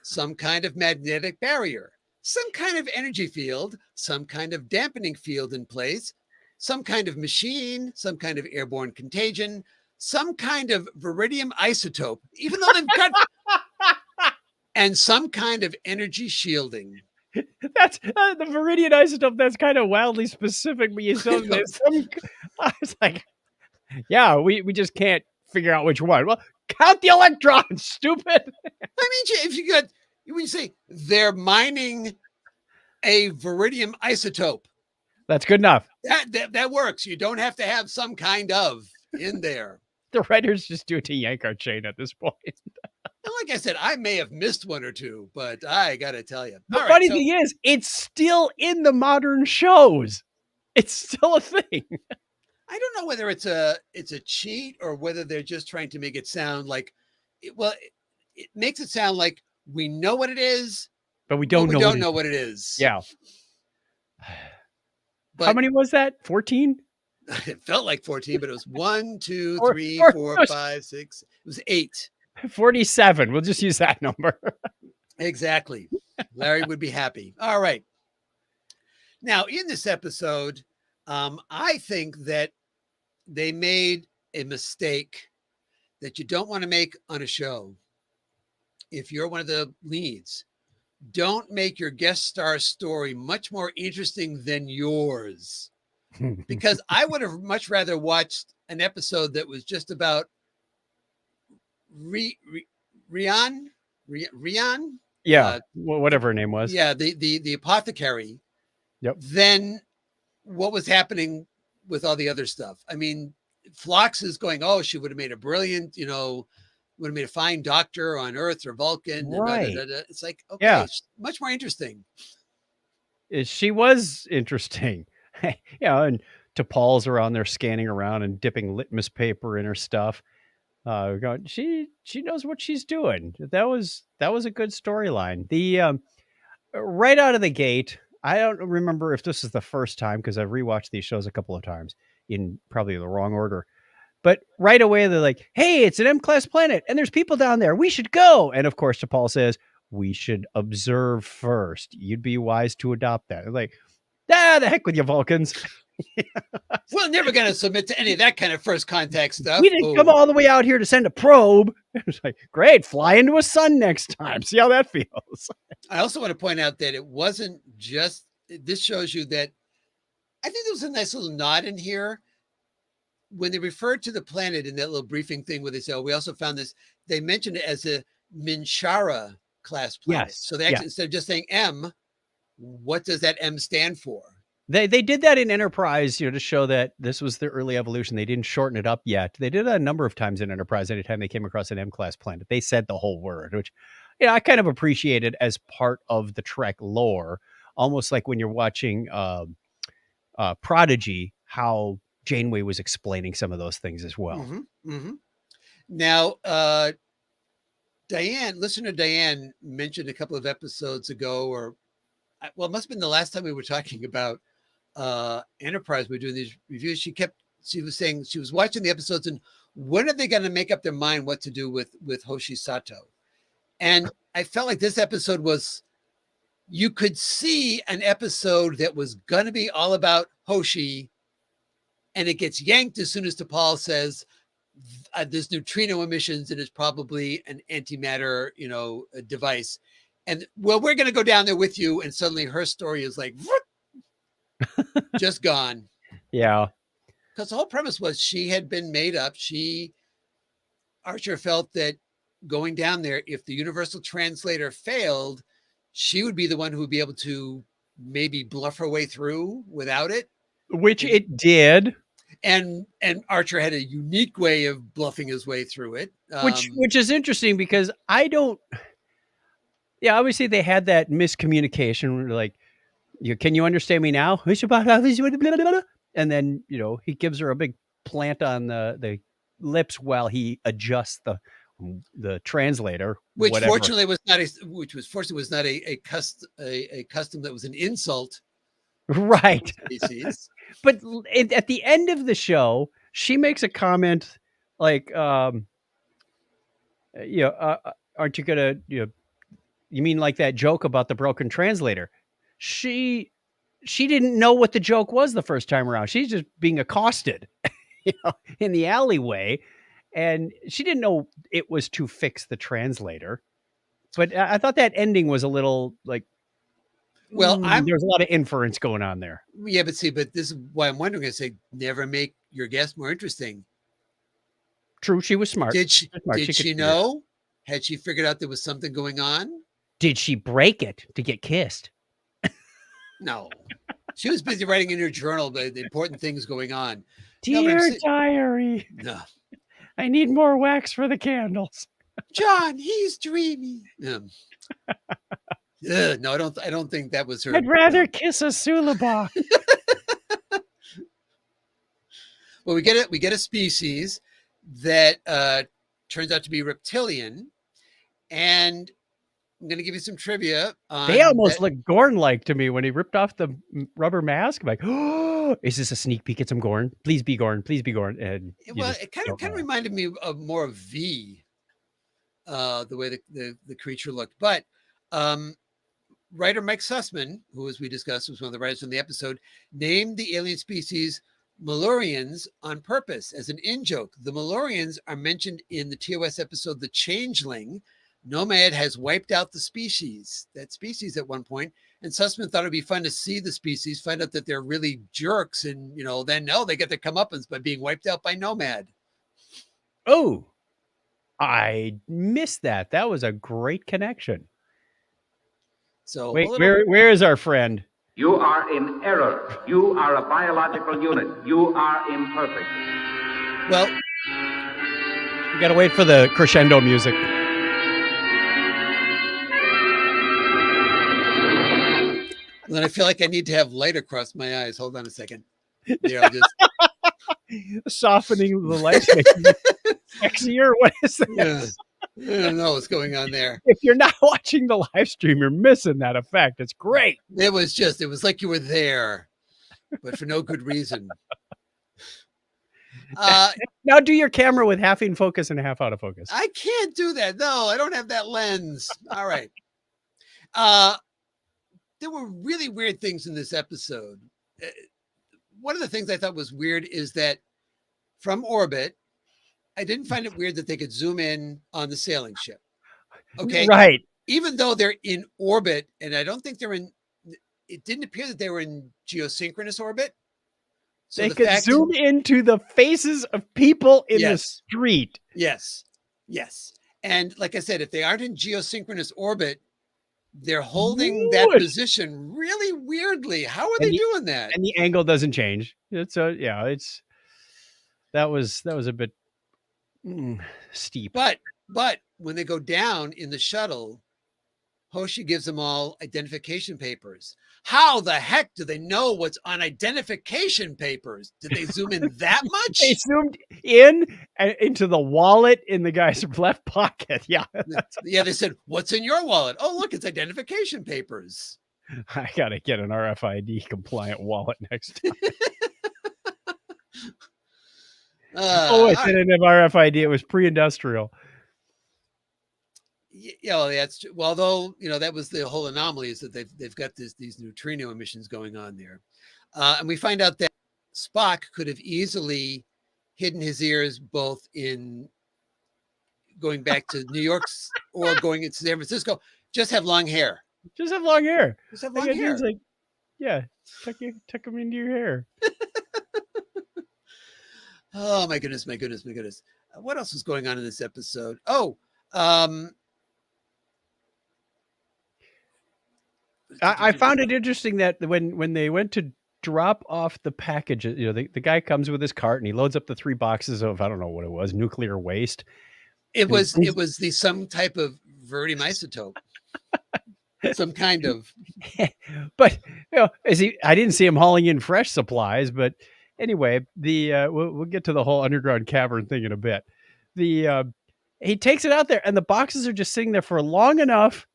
some kind of magnetic barrier, some kind of energy field, some kind of dampening field in place, some kind of machine, some kind of airborne contagion, some kind of viridium isotope, even though they've got, and some kind of energy shielding. That's the viridium isotope. That's kind of wildly specific, but you still, I was like, yeah, we just can't figure out which one. Well, count the electrons, stupid. I mean, if you got, when you say they're mining a viridium isotope, that's good enough. That works. You don't have to have some kind of in there. The writers just do it to yank our chain at this point. And like I said, I may have missed one or two, but I got to tell you. The funny thing is, it's still in the modern shows. It's still a thing. I don't know whether it's a cheat or whether they're just trying to make it sound like, it makes it sound like we know what it is, but we don't know what it is. Yeah. But how many was that? 14? It felt like 14, but it was 1, 2, 3, 4, 5, 6. It was 8. 47. We'll just use that number. Exactly. Larry would be happy. All right. Now, in this episode, I think that they made a mistake that you don't want to make on a show. If you're one of the leads, don't make your guest star story much more interesting than yours. Because I would have much rather watched an episode that was just about Rian. Yeah, whatever her name was. Yeah, the apothecary. Yep. Than what was happening with all the other stuff. I mean, Phlox is going, oh, she would have made a brilliant, would have made a fine doctor on Earth or Vulcan. Right. It's like, okay, yeah. Much more interesting. She was interesting. Yeah, and T'Pol's around there scanning around and dipping litmus paper in her stuff. She knows what she's doing. That was a good storyline. The right out of the gate, I don't remember if this is the first time because I've rewatched these shows a couple of times in probably the wrong order. But right away they're like, "Hey, it's an M-class planet, and there's people down there. We should go." And of course, T'Pol says, "We should observe first. You'd be wise to adopt that." They're like, the heck with you, Vulcans. We're never going to submit to any of that kind of first contact stuff. We didn't come all the way out here to send a probe. It's like, great, fly into a sun next time. See how that feels. I also want to point out that it wasn't just, this shows you that I think there was a nice little nod in here. When they referred to the planet in that little briefing thing where they said, oh, we also found this, they mentioned it as a Minshara class planet. Yes. So they actually, instead of just saying M, what does that M stand for? They did that in Enterprise, to show that this was the early evolution. They didn't shorten it up yet. They did it a number of times in Enterprise. Anytime they came across an M-class planet, they said the whole word, which I kind of appreciated as part of the Trek lore, almost like when you're watching Prodigy, how Janeway was explaining some of those things as well. Mm-hmm, mm-hmm. Now, listener Diane mentioned a couple of episodes ago, it must have been the last time we were talking about Enterprise. We were doing these reviews. She was saying she was watching the episodes, and when are they going to make up their mind what to do with Hoshi Sato? And I felt like this episode was, you could see an episode that was going to be all about Hoshi, and it gets yanked as soon as T'Pol says there's neutrino emissions and it's probably an antimatter, a device. And we're going to go down there with you. And suddenly her story is like, just gone. Yeah. Because the whole premise was she had been made up. Archer felt that going down there, if the universal translator failed, she would be the one who would be able to maybe bluff her way through without it. Which it did. And Archer had a unique way of bluffing his way through it. Which is interesting because obviously they had that miscommunication. Like, can you understand me now? And then, he gives her a big plant on the lips while he adjusts the translator. Which fortunately was not a custom that was an insult. Right. But at the end of the show, she makes a comment like, aren't you gonna, you mean like that joke about the broken translator? She didn't know what the joke was the first time around. She's just being accosted, in the alleyway, and she didn't know it was to fix the translator. But I thought that ending was a little like, well, there's a lot of inference going on there. Yeah, but this is why I'm wondering. I say, never make your guess more interesting. True, she was smart. Did she know? Had she figured out there was something going on? Did she break it to get kissed? No. She was busy writing in her journal the important things going on. Dear diary. No. I need more wax for the candles. John, he's dreamy. No, I don't think that was her. I'd rather kiss a Sulaba. Well, we get a species that turns out to be reptilian, and I'm going to give you some trivia. They almost look Gorn-like to me when he ripped off the rubber mask. I'm like, oh, is this a sneak peek at some Gorn? Please be Gorn. Please be Gorn. And it kind of reminded me of more of V, the way the creature looked. But writer Mike Sussman, who, as we discussed, was one of the writers on the episode, named the alien species Malurians on purpose as an in-joke. The Malurians are mentioned in the TOS episode The Changeling. Nomad has wiped out that species at one point, and Sussman thought it'd be fun to see the species, find out that they're really jerks, and then they get their comeuppance by being wiped out by Nomad. Oh, I missed that. That was a great connection. So wait, where is our friend? You are in error. You are a biological unit. You are imperfect. Well, we gotta wait for the crescendo music. Then I feel like I need to have light across my eyes. Hold on a second. There, I'll just softening the light. Sexier. What is that? Yeah. I don't know what's going on there. If you're not watching the live stream, you're missing that effect. It's great. It was like you were there, but for no good reason. Now do your camera with half in focus and half out of focus. I can't do that. No, I don't have that lens. All right. There were really weird things in this episode. one of the things I thought was weird is that from orbit, I didn't find it weird that they could zoom in on the sailing ship. Okay. Right. Even though they're in orbit, and I don't think it didn't appear that they were in geosynchronous orbit. So they could zoom into the faces of people in the street. Yes. Yes. And like I said, if they aren't in geosynchronous orbit, they're holding that position really weirdly. How are they doing that? And the angle doesn't change. So that was a bit steep. But when they go down in the shuttle, Hoshi gives them all identification papers. How the heck do they know what's on identification papers? Did they zoom in that much? They zoomed in into the wallet in the guy's left pocket. Yeah. Yeah, they said, what's in your wallet? Oh, look, it's identification papers. I got to get an RFID compliant wallet next time. It didn't have RFID. It was pre-industrial. Yeah, that's true. Well, though, that was the whole anomaly, is that they've got these neutrino emissions going on there. And we find out that Spock could have easily hidden his ears both in going back to New York or going into San Francisco. Just have long hair. Just have long hair. Just have long hair. Like, yeah, tuck them into your hair. Oh, my goodness. What else was going on in this episode? I found it interesting that when they went to drop off the package, the guy comes with his cart and he loads up the 3 boxes of, I don't know what it was, nuclear waste. It was some type of verdum isotope. Some kind of. But I didn't see him hauling in fresh supplies, but anyway, we'll get to the whole underground cavern thing in a bit. He takes it out there and the boxes are just sitting there for long enough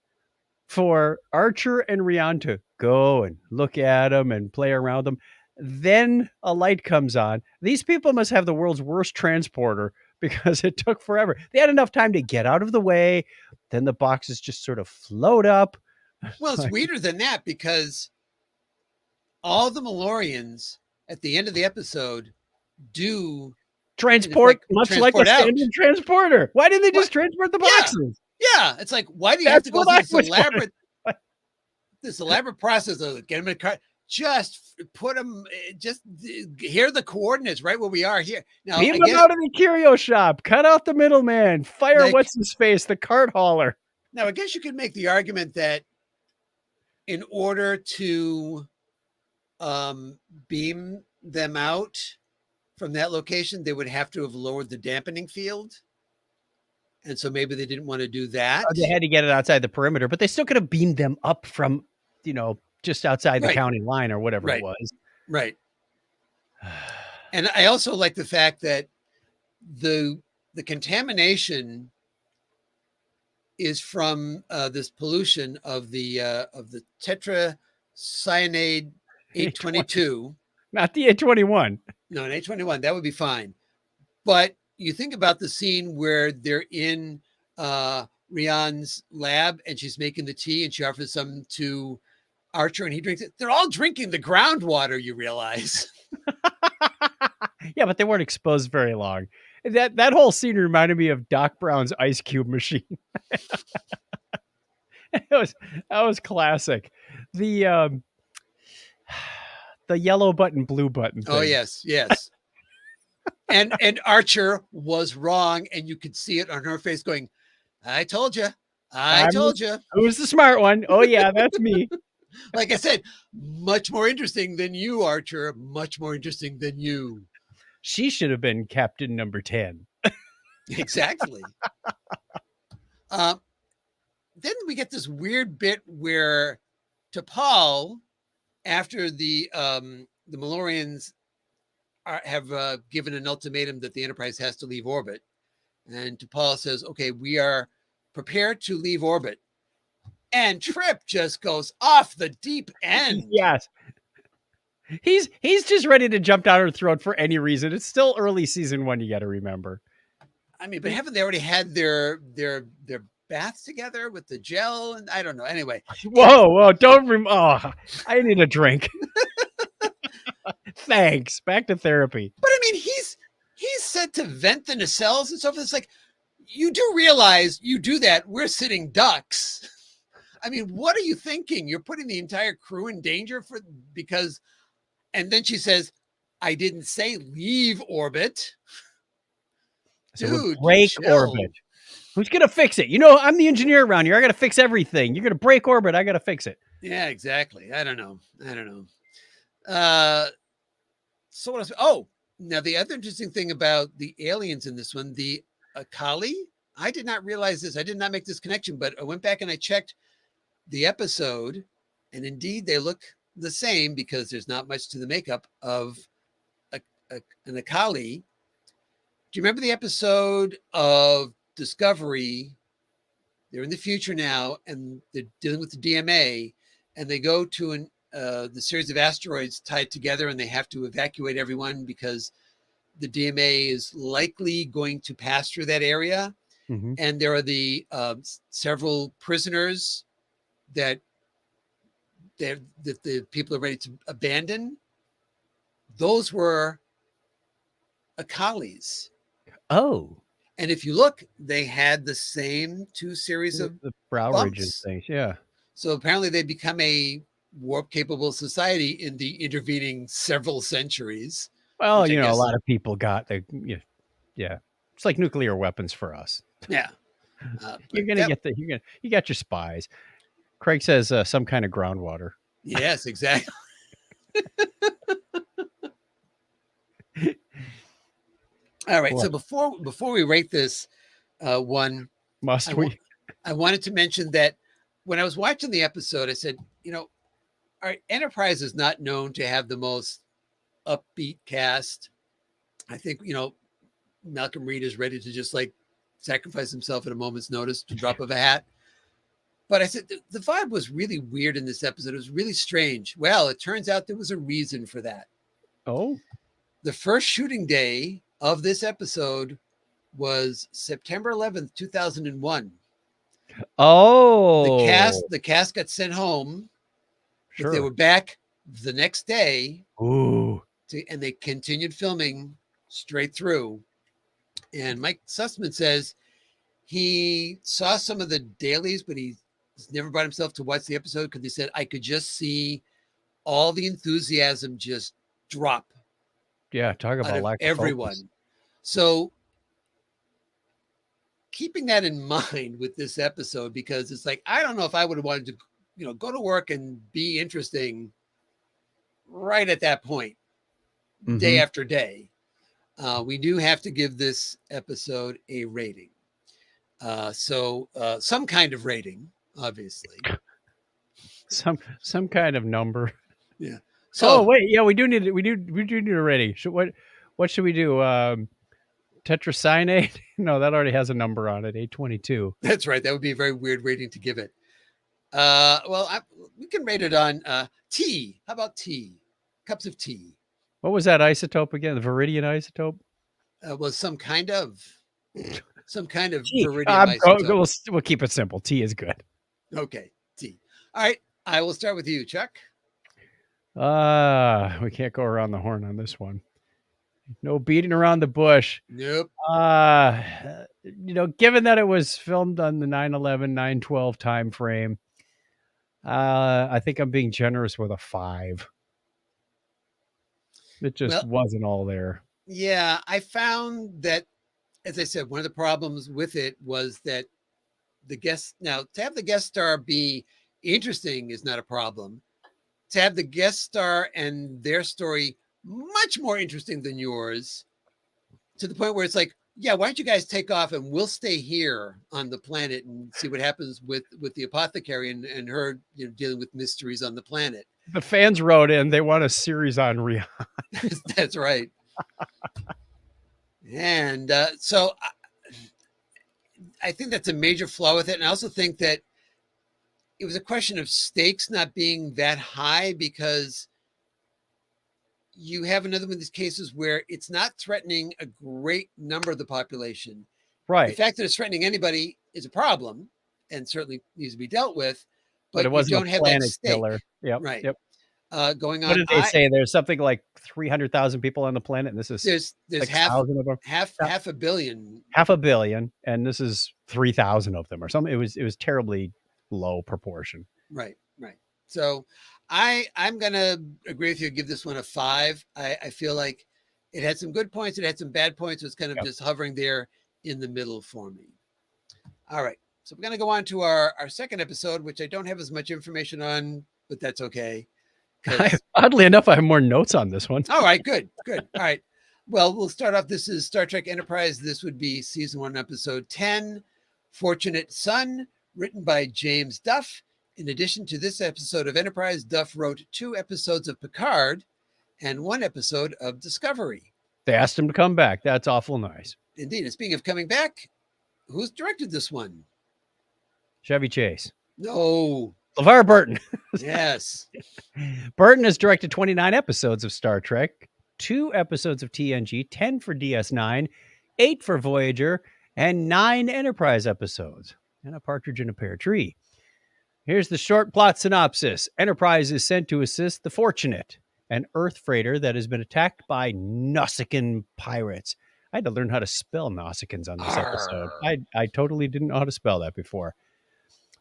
for Archer and Rian to go and look at them and play around them. Then a light comes on. These people must have the world's worst transporter because it took forever. They had enough time to get out of the way. Then the boxes just sort of float up. Well, it's weirder than that because all the Malorians at the end of the episode do transport, much like a standard transporter. Why didn't they just transport the boxes? Yeah, it's like, why do you have to go through this elaborate process of get them in a car? Just put them, just here are the coordinates right where we are here. Now, beam them out of the curio shop, cut out the middleman, fire what's his face, the cart hauler. Now, I guess you could make the argument that in order to beam them out from that location, they would have to have lowered the dampening field. And so maybe they didn't want to do that. They had to get it outside the perimeter, but they still could have beamed them up from, just outside the county line or whatever it was. Right. And I also like the fact that the contamination is from this pollution of the tetracyanide 822. Not the 821. No, an 821. That would be fine. But you think about the scene where they're in Rian's lab and she's making the tea and she offers some to Archer and he drinks it. They're all drinking the groundwater, you realize. Yeah, but they weren't exposed very long. That whole scene reminded me of Doc Brown's ice cube machine. That was classic. The yellow button, blue button thing. Oh, yes. And Archer was wrong, and you could see it on her face going, I told you. Who's the smart one? Oh, yeah, that's me. Like I said, much more interesting than you, Archer. Much more interesting than you. She should have been Captain Number 10. Exactly. Then we get this weird bit where T'Pol, after the Malorians have given an ultimatum that the Enterprise has to leave orbit. And T'Pol says, okay, we are prepared to leave orbit. And Trip just goes off the deep end. Yes. He's just ready to jump down her throat for any reason. It's still early season 1, you got to remember. I mean, but haven't they already had their baths together with the gel? And I don't know. Anyway. Whoa, don't I need a drink. Thanks. Back to therapy. But I mean, he's said to vent the nacelles and so forth. It's like, you do realize you do that. We're sitting ducks. I mean, what are you thinking? You're putting the entire crew in danger because, and then she says, I didn't say leave orbit. So Dude, break chill. orbit. Who's going to fix it? You know, I'm the engineer around here. I got to fix everything. You're going to break orbit. I got to fix it. Yeah, exactly. I don't know. So what else? Oh, now the other interesting thing about the aliens in this one, the Akali, I did not realize this. I did not make this connection, but I went back and I checked the episode, and indeed they look the same because there's not much to the makeup of an Akali. Do you remember the episode of Discovery? They're in the future now, and they're dealing with the DMA, and they go to the series of asteroids tied together, and they have to evacuate everyone because the DMA is likely going to pass through that area. Mm-hmm. And there are the several prisoners that the people are ready to abandon. Those were Akalis. Oh. And if you look, they had the same two series of the brow bumps. ridges things. Yeah. So apparently they become a warp-capable society in the intervening several centuries. Well, you know, a lot of people got the, yeah. It's like nuclear weapons for us. Yeah. You're going to get you got your spies. Craig says some kind of groundwater. Yes, exactly. All right. What? So before we rate this one, I wanted to mention that when I was watching the episode, I said, you know, our Enterprise is not known to have the most upbeat cast. I think, you know, Malcolm Reed is ready to just like sacrifice himself at a moment's notice to drop of a hat. But I said the vibe was really weird in this episode. It was really strange. Well, it turns out there was a reason for that. Oh. The first shooting day of this episode was September 11th, 2001. Oh. The cast got sent home. Sure. But they were back the next day. Ooh. And they continued filming straight through. And Mike Sussman says he saw some of the dailies, but he's never brought himself to watch the episode because he said, I could just see all the enthusiasm just drop. Yeah, talk about lack of everyone. focus. So keeping that in mind with this episode, because it's like, I don't know if I would have wanted to, you know, go to work and be interesting right at that point, day after day. We do have to give this episode a rating. So some kind of rating, obviously. Some kind of number. Yeah. So wait, yeah, we do need a rating. What should we do? Tetracyanate? No, that already has a number on it, 822. That's right. That would be a very weird rating to give it. We can rate it on tea. How about tea? Cups of tea. What was that isotope again? The Viridian isotope? Was some kind of tea. Viridian isotope. We'll keep it simple. Tea is good. Okay, tea. All right. I will start with you, Chuck. We can't go around the horn on this one. No beating around the bush. Nope. You know, given that it was filmed on the 9/11, 9/12 time frame, I think I'm being generous with a 5. It just wasn't all there. Yeah, I found that, as I said, one of the problems with it was that to have the guest star be interesting is not a problem. To have the guest star and their story much more interesting than yours, to the point where it's like, yeah, why don't you guys take off and we'll stay here on the planet and see what happens with the apothecary and her, you know, dealing with mysteries on the planet. The fans wrote in, they want a series on Rihanna. That's right. And so I think that's a major flaw with it. And I also think that it was a question of stakes not being that high, because you have another one of these cases where it's not threatening a great number of the population. Right. The fact that it's threatening anybody is a problem and certainly needs to be dealt with, but it wasn't you don't have that stake. Killer. Yep. Right. Yep. going What on. did they say? There's something like 300,000 people on the planet, and this is There's half 6,000 of them. a billion. Half a billion, and this is 3,000 of them or something. It was terribly low proportion. Right. So I'm gonna agree with you. Give this one a 5. I feel like it had some good points. It had some bad points. It was kind of just hovering there in the middle for me. All right. So we're gonna go on to our second episode, which I don't have as much information on, but that's okay. Oddly enough, I have more notes on this one. All right, good. All right. Well, we'll start off. This is Star Trek Enterprise. This would be season 1, episode 10, Fortunate Son, written by James Duff. In addition to this episode of Enterprise, Duff wrote 2 episodes of Picard and 1 episode of Discovery. They asked him to come back. That's awful nice. Indeed. And speaking of coming back, who's directed this one? Chevy Chase. No. LeVar Burton. Yes. Burton has directed 29 episodes of Star Trek, 2 episodes of TNG, 10 for DS9, 8 for Voyager, and 9 Enterprise episodes, and a partridge in a pear tree. Here's the short plot synopsis. Enterprise is sent to assist the Fortunate, an Earth freighter that has been attacked by Nausicaan pirates. I had to learn how to spell Nausicaans on this episode. I totally didn't know how to spell that before.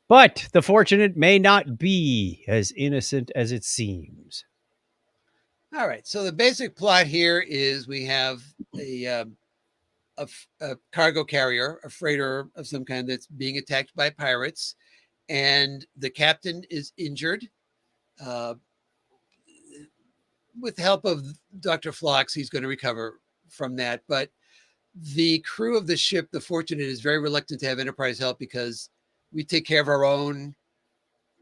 But the Fortunate may not be as innocent as it seems. All right. So the basic plot here is we have a cargo carrier, a freighter of some kind that's being attacked by pirates, and the captain is injured. With the help of Dr. Phlox, he's going to recover from that. But the crew of the ship, the Fortunate, is very reluctant to have Enterprise help because we take care of our own.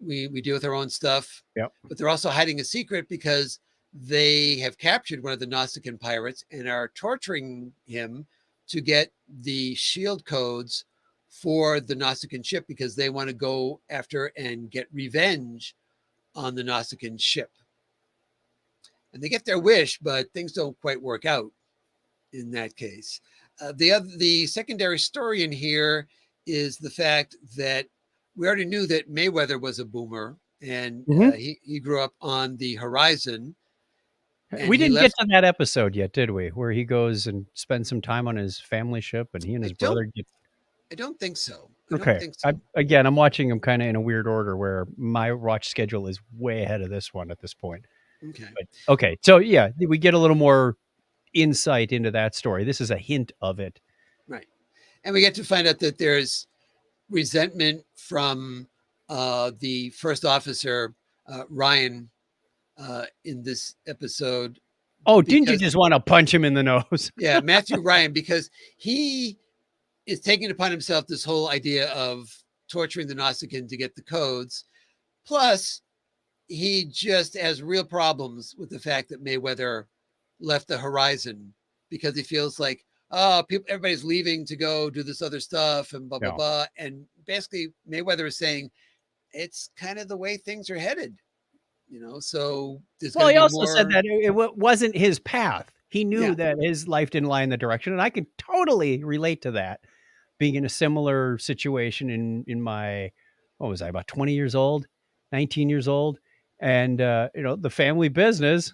We deal with our own stuff. Yep. But they're also hiding a secret because they have captured one of the Nausicaan pirates and are torturing him to get the shield codes for the Nausicaan ship because they want to go after and get revenge on the Nausicaan ship. And they get their wish, but things don't quite work out in that case. The secondary story in here is the fact that we already knew that Mayweather was a boomer, and he grew up on the Horizon. We didn't get to that episode yet, did we? Where he goes and spends some time on his family ship, and he and his brother get. I don't think so. Again, I'm watching them kind of in a weird order where my watch schedule is way ahead of this one at this point. Okay. So yeah, we get a little more insight into that story. This is a hint of it. Right. And we get to find out that there's resentment from the first officer, Ryan, in this episode. Oh, didn't you just want to punch him in the nose? Yeah, Matthew Ryan, because he is taking upon himself this whole idea of torturing the Nausicaan to get the codes. Plus, he just has real problems with the fact that Mayweather left the Horizon because he feels like, everybody's leaving to go do this other stuff and blah, blah, blah. And basically Mayweather is saying it's kind of the way things are headed, so there's he also said that it wasn't his path. He knew that his life didn't lie in the direction. And I can totally relate to that, being in a similar situation in my, what was I, about 20 years old, 19 years old. And, the family business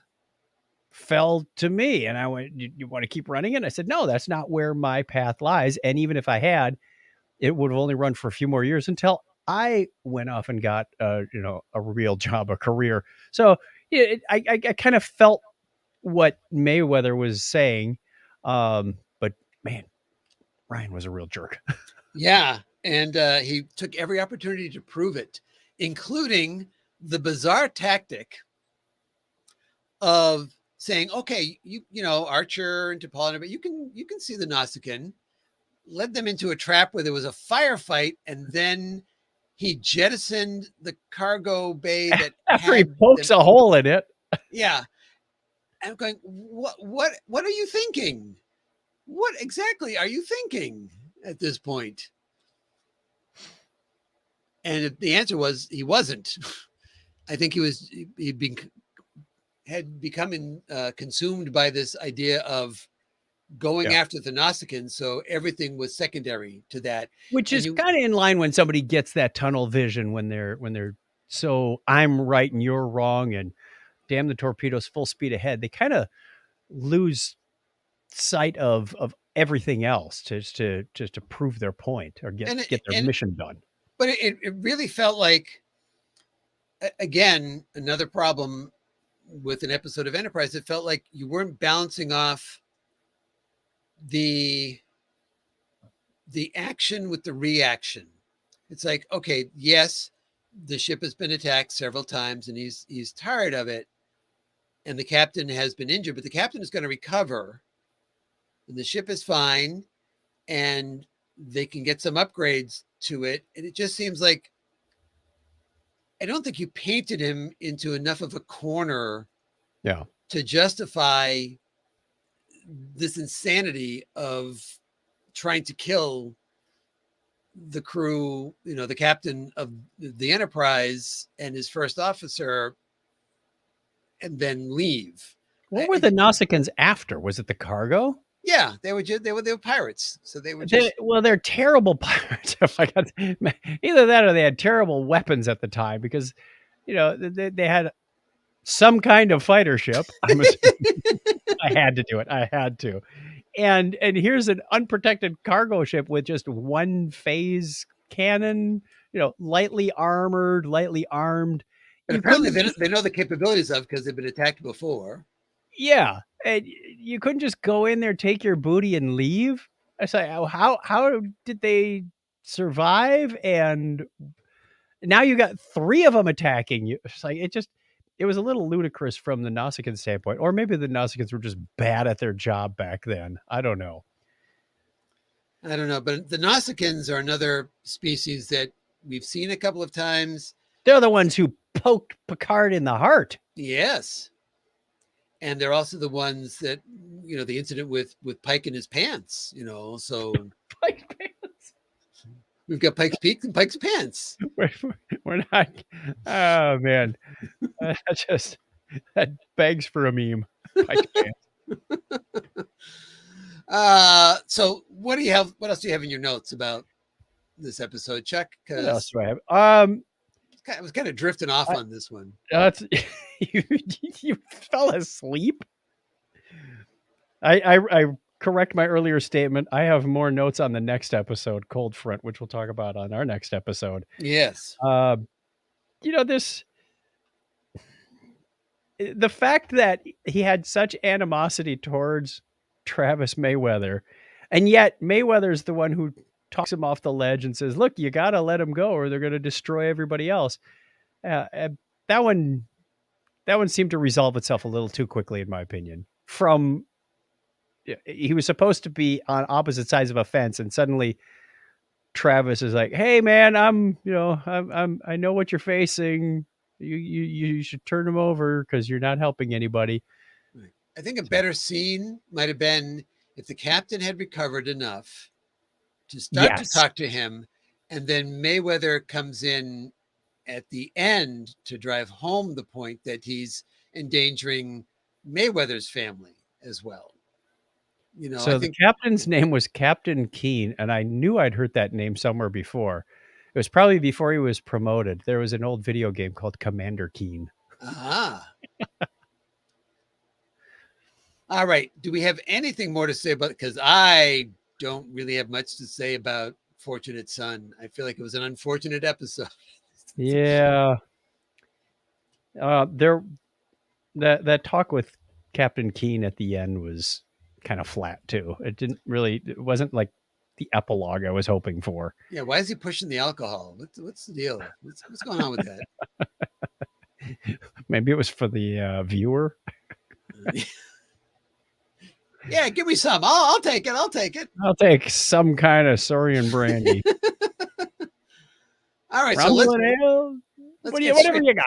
fell to me. And I went, you want to keep running it? And I said, no, that's not where my path lies. And even if I had, it would have only run for a few more years until I went off and got, a real job, a career. So I kind of felt what Mayweather was saying. But man, Ryan was a real jerk. Yeah. And he took every opportunity to prove it, including the bizarre tactic of saying, okay, Archer and T'Pol, but you can see the Nausicaan, led them into a trap where there was a firefight, and then he jettisoned the cargo bay that after he pokes a hole in it. Yeah. I'm going, what are you thinking? What exactly are you thinking at this point? And the answer was he wasn't. I think had become consumed by this idea of going after the Nausicaan, so everything was secondary to that. Which is kind of in line when somebody gets that tunnel vision when they're so I'm right and you're wrong, and damn the torpedoes, full speed ahead, they kind of lose sight of everything else just to prove their point or get their mission done. But it really felt like, again, another problem with an episode of Enterprise. It felt like you weren't balancing off the action with the reaction. It's like, okay, yes, the ship has been attacked several times and he's tired of it, and the captain has been injured, but the captain is going to recover and the ship is fine and they can get some upgrades to it. And it just seems like, I don't think you painted him into enough of a corner to justify this insanity of trying to kill the crew, the captain of the Enterprise and his first officer, and then leave. What were the Nausicaans after? Was it the cargo? Yeah, they were pirates. So they were just they're terrible pirates. Either that or they had terrible weapons at the time, because they had some kind of fighter ship. I'm assuming. I had to do it. I had to. And here's an unprotected cargo ship with just one phase cannon, lightly armored, lightly armed. And apparently they know the capabilities of, because they've been attacked before. Yeah. And you couldn't just go in there, take your booty and leave. I say, how did they survive? And now you got 3 of them attacking you. It's like, it was a little ludicrous from the Nausicaan standpoint, or maybe the Nausicans were just bad at their job back then. I don't know. But the Nausicans are another species that we've seen a couple of times. They're the ones who poked Picard in the heart. Yes. And they're also the ones that, the incident with Pike in his pants, so Pike's pants. We've got Pike's Peak and Pike's pants. We're not. Oh man, that begs for a meme. Pike's pants. So what do you have? What else do you have in your notes about this episode, Chuck? What else do I have? I was kind of drifting off on this one. That's you fell asleep. I correct my earlier statement. I have more notes on the next episode, Cold Front, which we'll talk about on our next episode. Yes. The fact that he had such animosity towards Travis Mayweather, and yet Mayweather's the one who talks him off the ledge and says, look, you got to let him go or they're going to destroy everybody else. That one seemed to resolve itself a little too quickly, in my opinion. He was supposed to be on opposite sides of a fence, and suddenly Travis is like, hey man, I know what you're facing. You should turn him over because you're not helping anybody. I think a better scene might have been if the captain had recovered enough to start to talk to him, and then Mayweather comes in at the end to drive home the point that he's endangering Mayweather's family as well. So the captain's name was Captain Keen, and I knew I'd heard that name somewhere before. It was probably before he was promoted. There was an old video game called Commander Keen. All right. Do we have anything more to say about it? Because I don't really have much to say about Fortunate Son. I feel like it was an unfortunate episode. Yeah. That talk with Captain Keen at the end was kind of flat too. It wasn't like the epilogue I was hoping for. Yeah. Why is he pushing the alcohol? What's the deal? What's going on with that? Maybe it was for the viewer. Yeah, give me some. I'll take it. I'll take some kind of Saurian brandy. All right, whatever you got.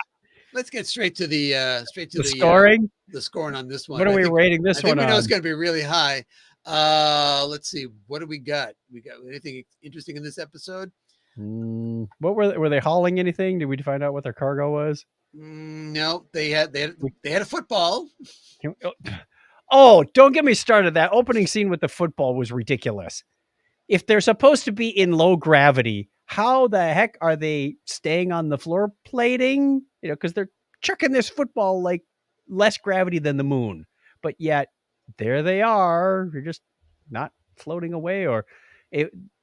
Let's get straight to the scoring. The scoring on this one. What are we rating this one? I think we know it's going to be really high. Let's see. What do we got? We got anything interesting in this episode? What were they hauling anything? Did we find out what their cargo was? No, they had a football. Oh, don't get me started. That opening scene with the football was ridiculous. If they're supposed to be in low gravity, how the heck are they staying on the floor plating? Because they're chucking this football like less gravity than the moon, but yet there they are. You're just not floating away. Or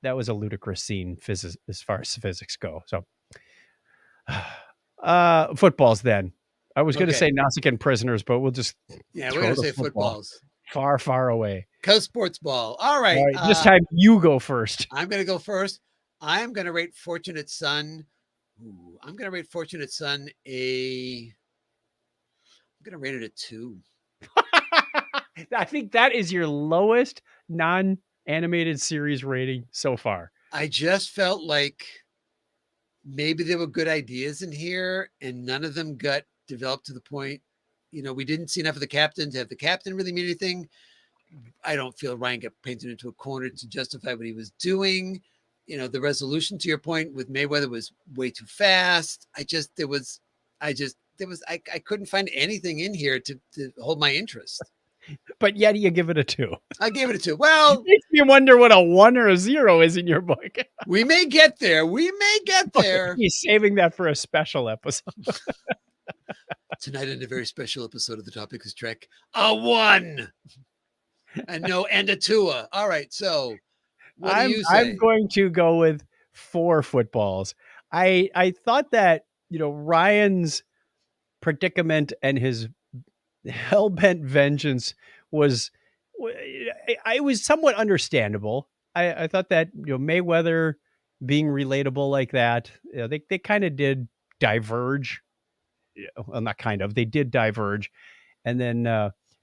that was a ludicrous scene as far as physics go. So, footballs then. I was going to Okay. say Nausicaan prisoners, but we'll just Yeah, we're throw gonna the say football footballs. far, far away. Cause sports ball. All All right. right, this time you go first. I'm gonna go first. I'm gonna rate Fortunate Son. I'm gonna rate Fortunate Son I'm gonna rate it a 2. I think that is your lowest non-animated series rating so far. I just felt like maybe there were good ideas in here and none of them got developed to the point. We didn't see enough of the captain to have the captain really mean anything. I don't feel Ryan got painted into a corner to justify what he was doing. The resolution to your point with Mayweather was way too fast. I couldn't find anything in here to hold my interest. But yet you give it a 2. I gave it a 2. Well, It makes me wonder what a 1 or a 0 is in your book. we may get there. He's saving that for a special episode. Tonight in a very special episode of The Topic is Trek, a 1. And a 2. All right. So what do you say? I'm going to go with 4 footballs. I thought that, Ryan's predicament and his hell-bent vengeance was somewhat understandable. I thought that, Mayweather being relatable like that, they kind of did diverge. Well, not kind of, they did diverge. And then,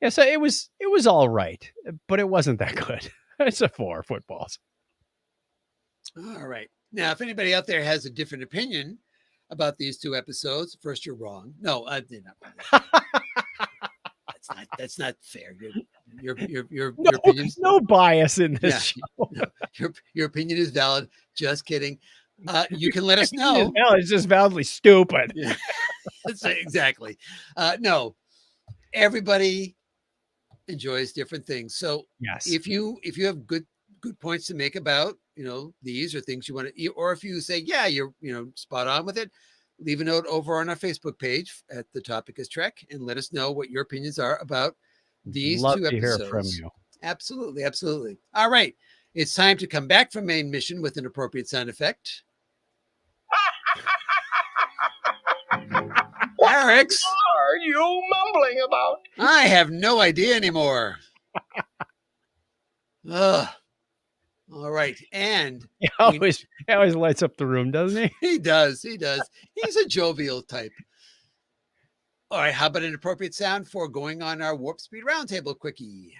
so it was all right, but it wasn't that good. It's a 4 footballs. All right. Now, if anybody out there has a different opinion about these 2 episodes, first, you're wrong. No, I did not. That's not fair. Your opinion's no bias in this show. No, your opinion is valid. Just kidding. You can let us know. No, it's just validly stupid. Yeah. Exactly. No, everybody enjoys different things. So yes, if you have good points to make about these or things you want to, or if you say you're spot on with it, leave a note over on our Facebook page at The Topic is Trek and let us know what your opinions are about these Love 2 to episodes. hear from you. Absolutely. All right, it's time to come back from main mission with an appropriate sound effect. Eric's, What are you mumbling about? I have no idea anymore. Ugh. All right, and He always lights up the room, doesn't he? he does. He's a jovial type. All right, how about an appropriate sound for going on our Warp Speed Roundtable quickie?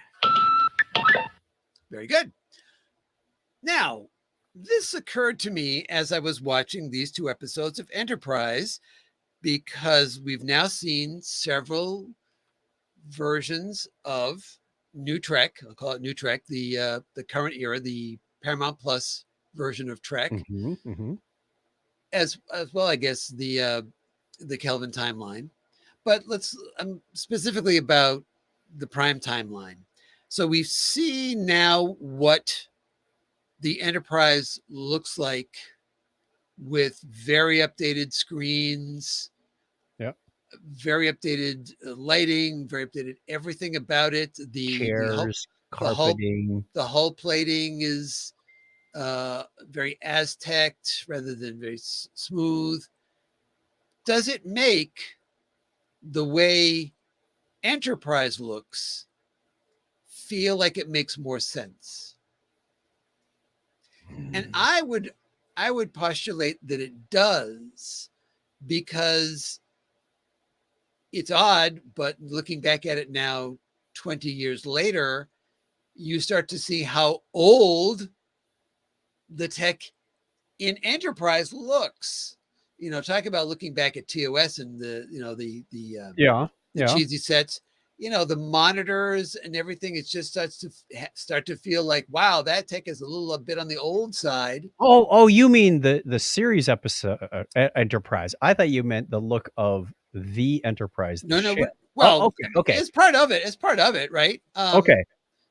Very good. Now, this occurred to me as I was watching these 2 episodes of Enterprise, because we've now seen several versions of New Trek. I'll call it New Trek, the current era, the Paramount Plus version of Trek, as well, I guess the Kelvin timeline. But let's specifically about the Prime timeline. So we see now what the Enterprise looks like with very updated screens, very updated lighting, very updated everything about it. The chairs, carpeting, the hull plating is very Aztec rather than very smooth. Does it make the way Enterprise looks feel like it makes more sense? And I would postulate that it does, because it's odd, but looking back at it now, 20 years later, you start to see how old the tech in Enterprise looks. Talk about looking back at TOS and the cheesy sets. The monitors and everything. It just start to feel like, wow, that tech is a bit on the old side. Oh, you mean the series episode Enterprise? I thought you meant the look of the Enterprise. No. Ship. Well, okay. It's part of it, right? Okay.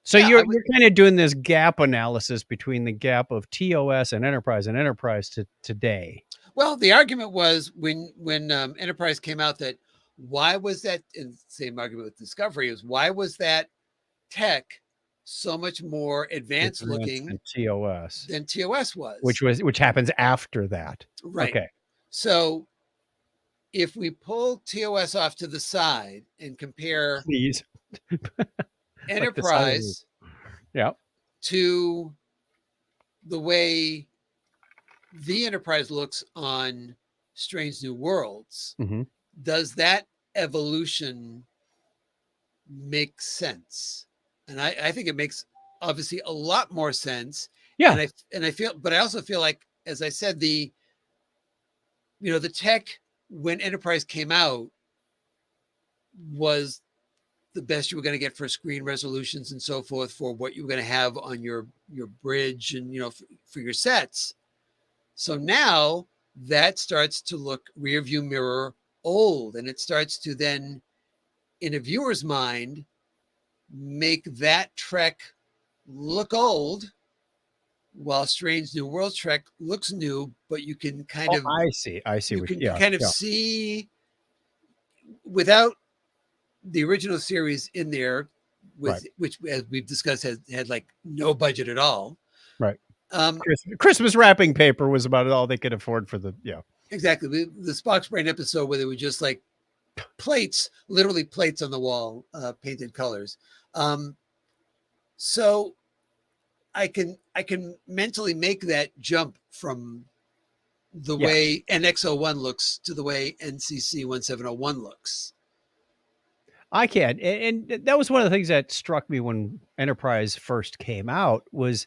So you're kind of doing this gap analysis between the gap of TOS and Enterprise to today. Well, the argument was when Enterprise came out that, why was that? And same argument with Discovery is why was that tech so much more advanced looking than TOS, than TOS was? which happens after that. Right. Okay. So if we pull TOS off to the side and compare Please. Enterprise Yeah. to the way the Enterprise looks on Strange New Worlds, Mm-hmm. does that evolution make sense? And I think it makes obviously a lot more sense. Yeah. And I feel, but I also feel like, as I said, the tech when Enterprise came out was the best you were going to get for screen resolutions and so forth for what you were going to have on your bridge and for your sets. So now that starts to look rear view mirror old, and it starts to then, in a viewer's mind, make that Trek look old, while Strange New World Trek looks new, but you can kind of I see. you can kind of see without the original series in there, with which, as we've discussed, had like no budget at all. Right. Christmas wrapping paper was about all they could afford for the exactly the Spock's Brain episode where they were just like plates, literally plates on the wall, painted colors. So I can mentally make that jump from the way NX-01 looks to the way NCC 1701 looks. I can. And that was one of the things that struck me when Enterprise first came out was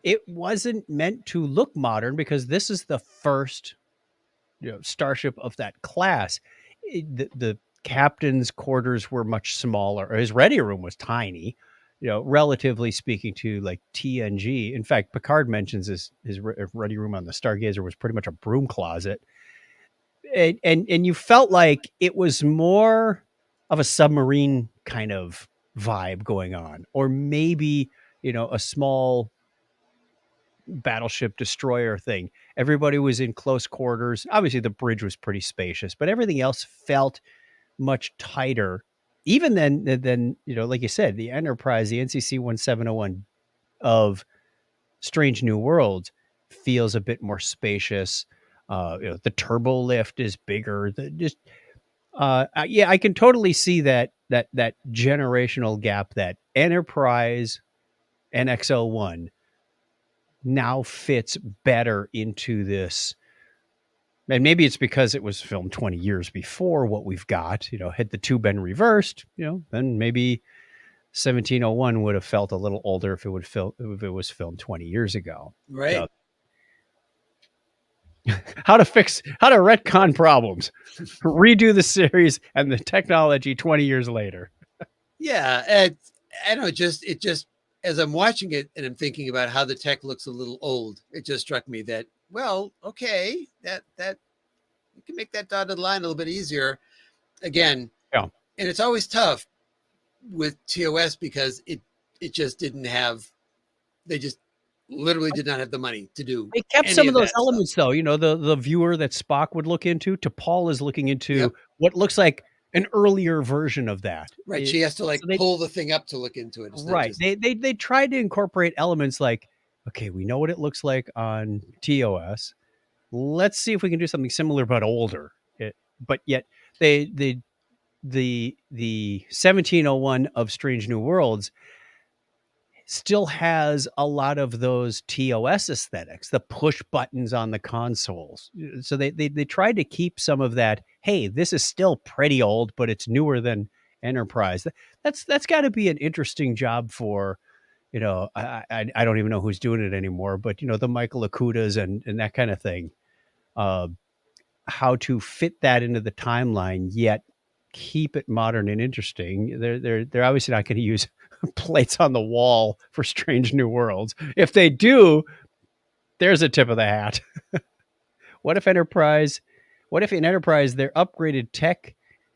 it wasn't meant to look modern because this is the first starship of that class. The captain's quarters were much smaller. His ready room was tiny, relatively speaking to like TNG. In fact, Picard mentions his ready room on the Stargazer was pretty much a broom closet. And you felt like it was more of a submarine kind of vibe going on, or maybe, a small battleship destroyer thing. Everybody was in close quarters. Obviously the bridge was pretty spacious, but everything else felt much tighter. Even then, like you said, the Enterprise, the NCC 1701 of Strange New Worlds feels a bit more spacious. The turbo lift is bigger. I can totally see that generational gap that Enterprise NX-01 now fits better into this. And maybe it's because it was filmed 20 years before what we've got, had the two been reversed, then maybe 1701 would have felt a little older if it was filmed 20 years ago. Right. How to retcon problems, redo the series and the technology 20 years later. Yeah. I don't know, it just, as I'm watching it and I'm thinking about how the tech looks a little old, it just struck me that, well, okay, that you can make that dotted line a little bit easier again. Yeah. And it's always tough with TOS because it just didn't have, they just literally did not have the money to do. They kept some of those elements though, the viewer that Spock would look into, T'Pol is looking into what looks like an earlier version of that. Right. She has to pull the thing up to look into it. Right. They tried to incorporate elements like, okay, we know what it looks like on TOS. Let's see if we can do something similar but older. But yet the 1701 of Strange New Worlds still has a lot of those TOS aesthetics, the push buttons on the consoles. So they tried to keep some of that. Hey, this is still pretty old, but it's newer than Enterprise. That's got to be an interesting job for, I don't even know who's doing it anymore, but the Michael Akutas and that kind of thing. How to fit that into the timeline, yet keep it modern and interesting. They're obviously not going to use plates on the wall for Strange New Worlds. If they do, there's a tip of the hat. What if in Enterprise their upgraded tech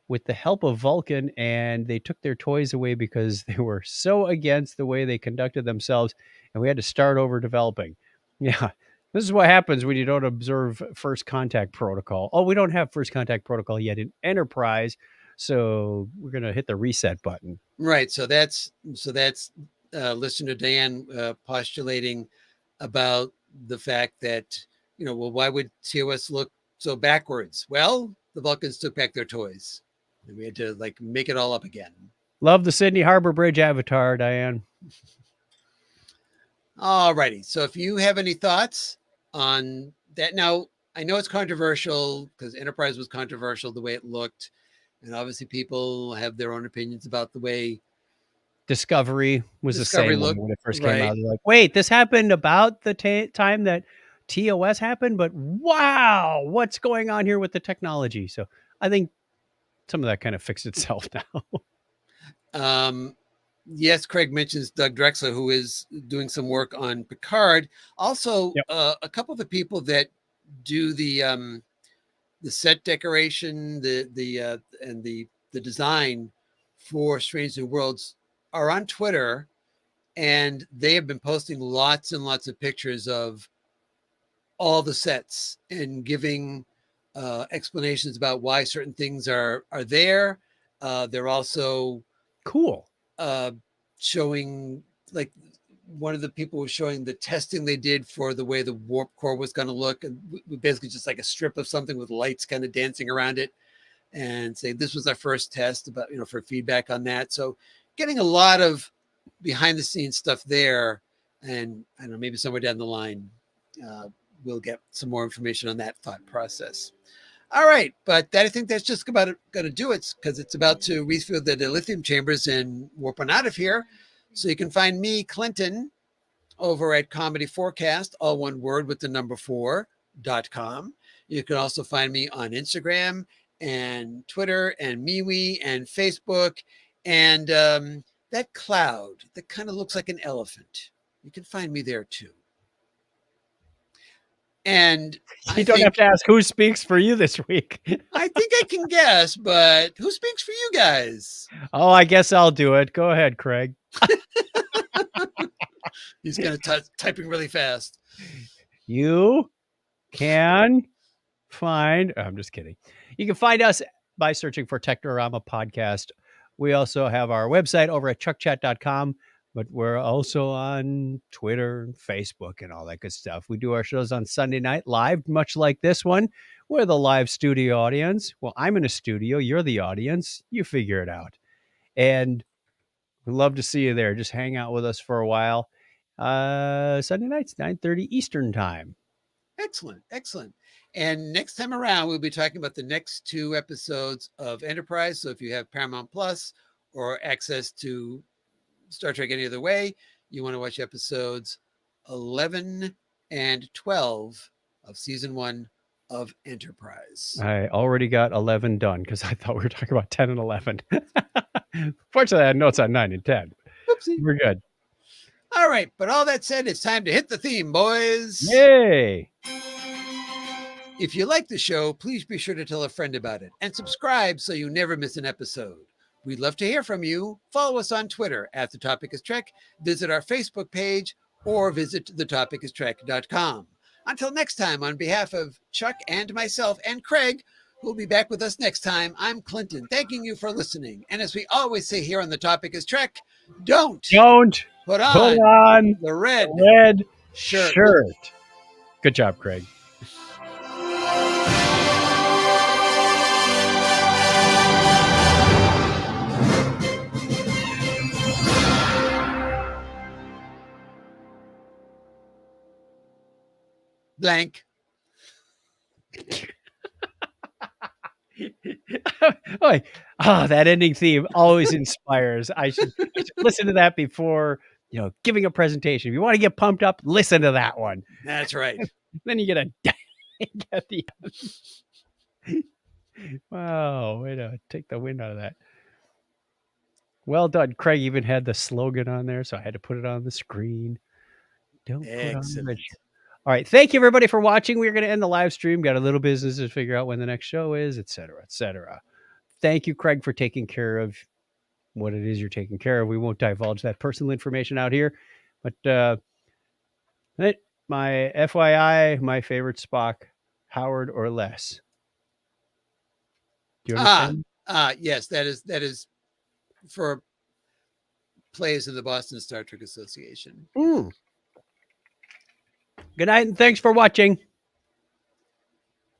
with the help of Vulcan, and they took their toys away because they were so against the way they conducted themselves, and we had to start over developing. Yeah. This is what happens when you don't observe first contact protocol. Oh, we don't have first contact protocol yet in Enterprise, So we're going to hit the reset button. Right. So that's listener Dan postulating about the fact that, well, why would TOS look so backwards? Well, the Vulcans took back their toys and we had to make it all up again. Love the Sydney Harbor Bridge avatar, Diane. All righty. So if you have any thoughts on that, now I know it's controversial because Enterprise was controversial the way it looked. And obviously people have their own opinions about the way Discovery was Discovery the same looked, when it first came right. out. They're like, wait, this happened about the time that TOS happened, but wow, what's going on here with the technology? So I think some of that kind of fixed itself now. Yes, Craig mentions Doug Drexler, who is doing some work on Picard. Also, Yep. A couple of the people that do the set decoration, and the design for Strange New Worlds are on Twitter, and they have been posting lots and lots of pictures of all the sets and giving explanations about why certain things are there. They're also Cool. Showing, like, one of the people was showing the testing they did for the way the warp core was going to look, and basically just like a strip of something with lights kind of dancing around it, and say this was our first test about, for feedback on that. So getting a lot of behind the scenes stuff there, and I don't know, maybe somewhere down the line we'll get some more information on that thought process. All right, but I think that's just about going to do it, because it's about to refuel the lithium chambers and warp on out of here. So you can find me, Clinton, over at Comedy Forecast, all one word with the number 4.com. You can also find me on Instagram and Twitter and MeWe and Facebook and that cloud that kind of looks like an elephant. You can find me there too. And you don't have to ask who speaks for you this week. I think I can guess, but who speaks for you guys? Oh, I guess I'll do it. Go ahead, Craig. He's kind of typing really fast. You can find, I'm just kidding. You can find us by searching for Technorama Podcast. We also have our website over at chuckchat.com, but we're also on Twitter and Facebook and all that good stuff. We do our shows on Sunday night live, much like this one. We're the live studio audience. Well, I'm in a studio. You're the audience. You figure it out. And we'd love to see you there. Just hang out with us for a while. Sunday nights, 9:30 Eastern time. Excellent. And next time around, we'll be talking about the next 2 episodes of Enterprise. So if you have Paramount Plus or access to Star Trek any other way, you want to watch episodes 11 and 12 of season 1 of Enterprise. I already got 11 done because I thought we were talking about 10 and 11. Fortunately, I had notes on 9 and 10. Oopsie. We're good. All right. But all that said, it's time to hit the theme, boys. Yay. If you like the show, please be sure to tell a friend about it and subscribe so you never miss an episode. We'd love to hear from you. Follow us on Twitter at The Topic is Trek. Visit our Facebook page or visit thetopicistrek.com. Until next time, on behalf of Chuck and myself and Craig, who'll be back with us next time, I'm Clinton, thanking you for listening. And as we always say here on The Topic is Trek, don't put on the red shirt. Good job, Craig. Blank. That ending theme always inspires. I should listen to that before, giving a presentation. If you want to get pumped up, listen to that one. That's right. Then you get at the end. Wow, way to take the wind out of that. Well done. Craig even had the slogan on there, so I had to put it on the screen. Don't put on the red shirt. All right. Thank you, everybody, for watching. We're going to end the live stream. Got a little business to figure out when the next show is, et cetera, et cetera. Thank you, Craig, for taking care of what it is you're taking care of. We won't divulge that personal information out here. But my FYI, my favorite Spock, Howard or Les. Do you understand? Yes, that is for plays in the Boston Star Trek Association. Good night and thanks for watching.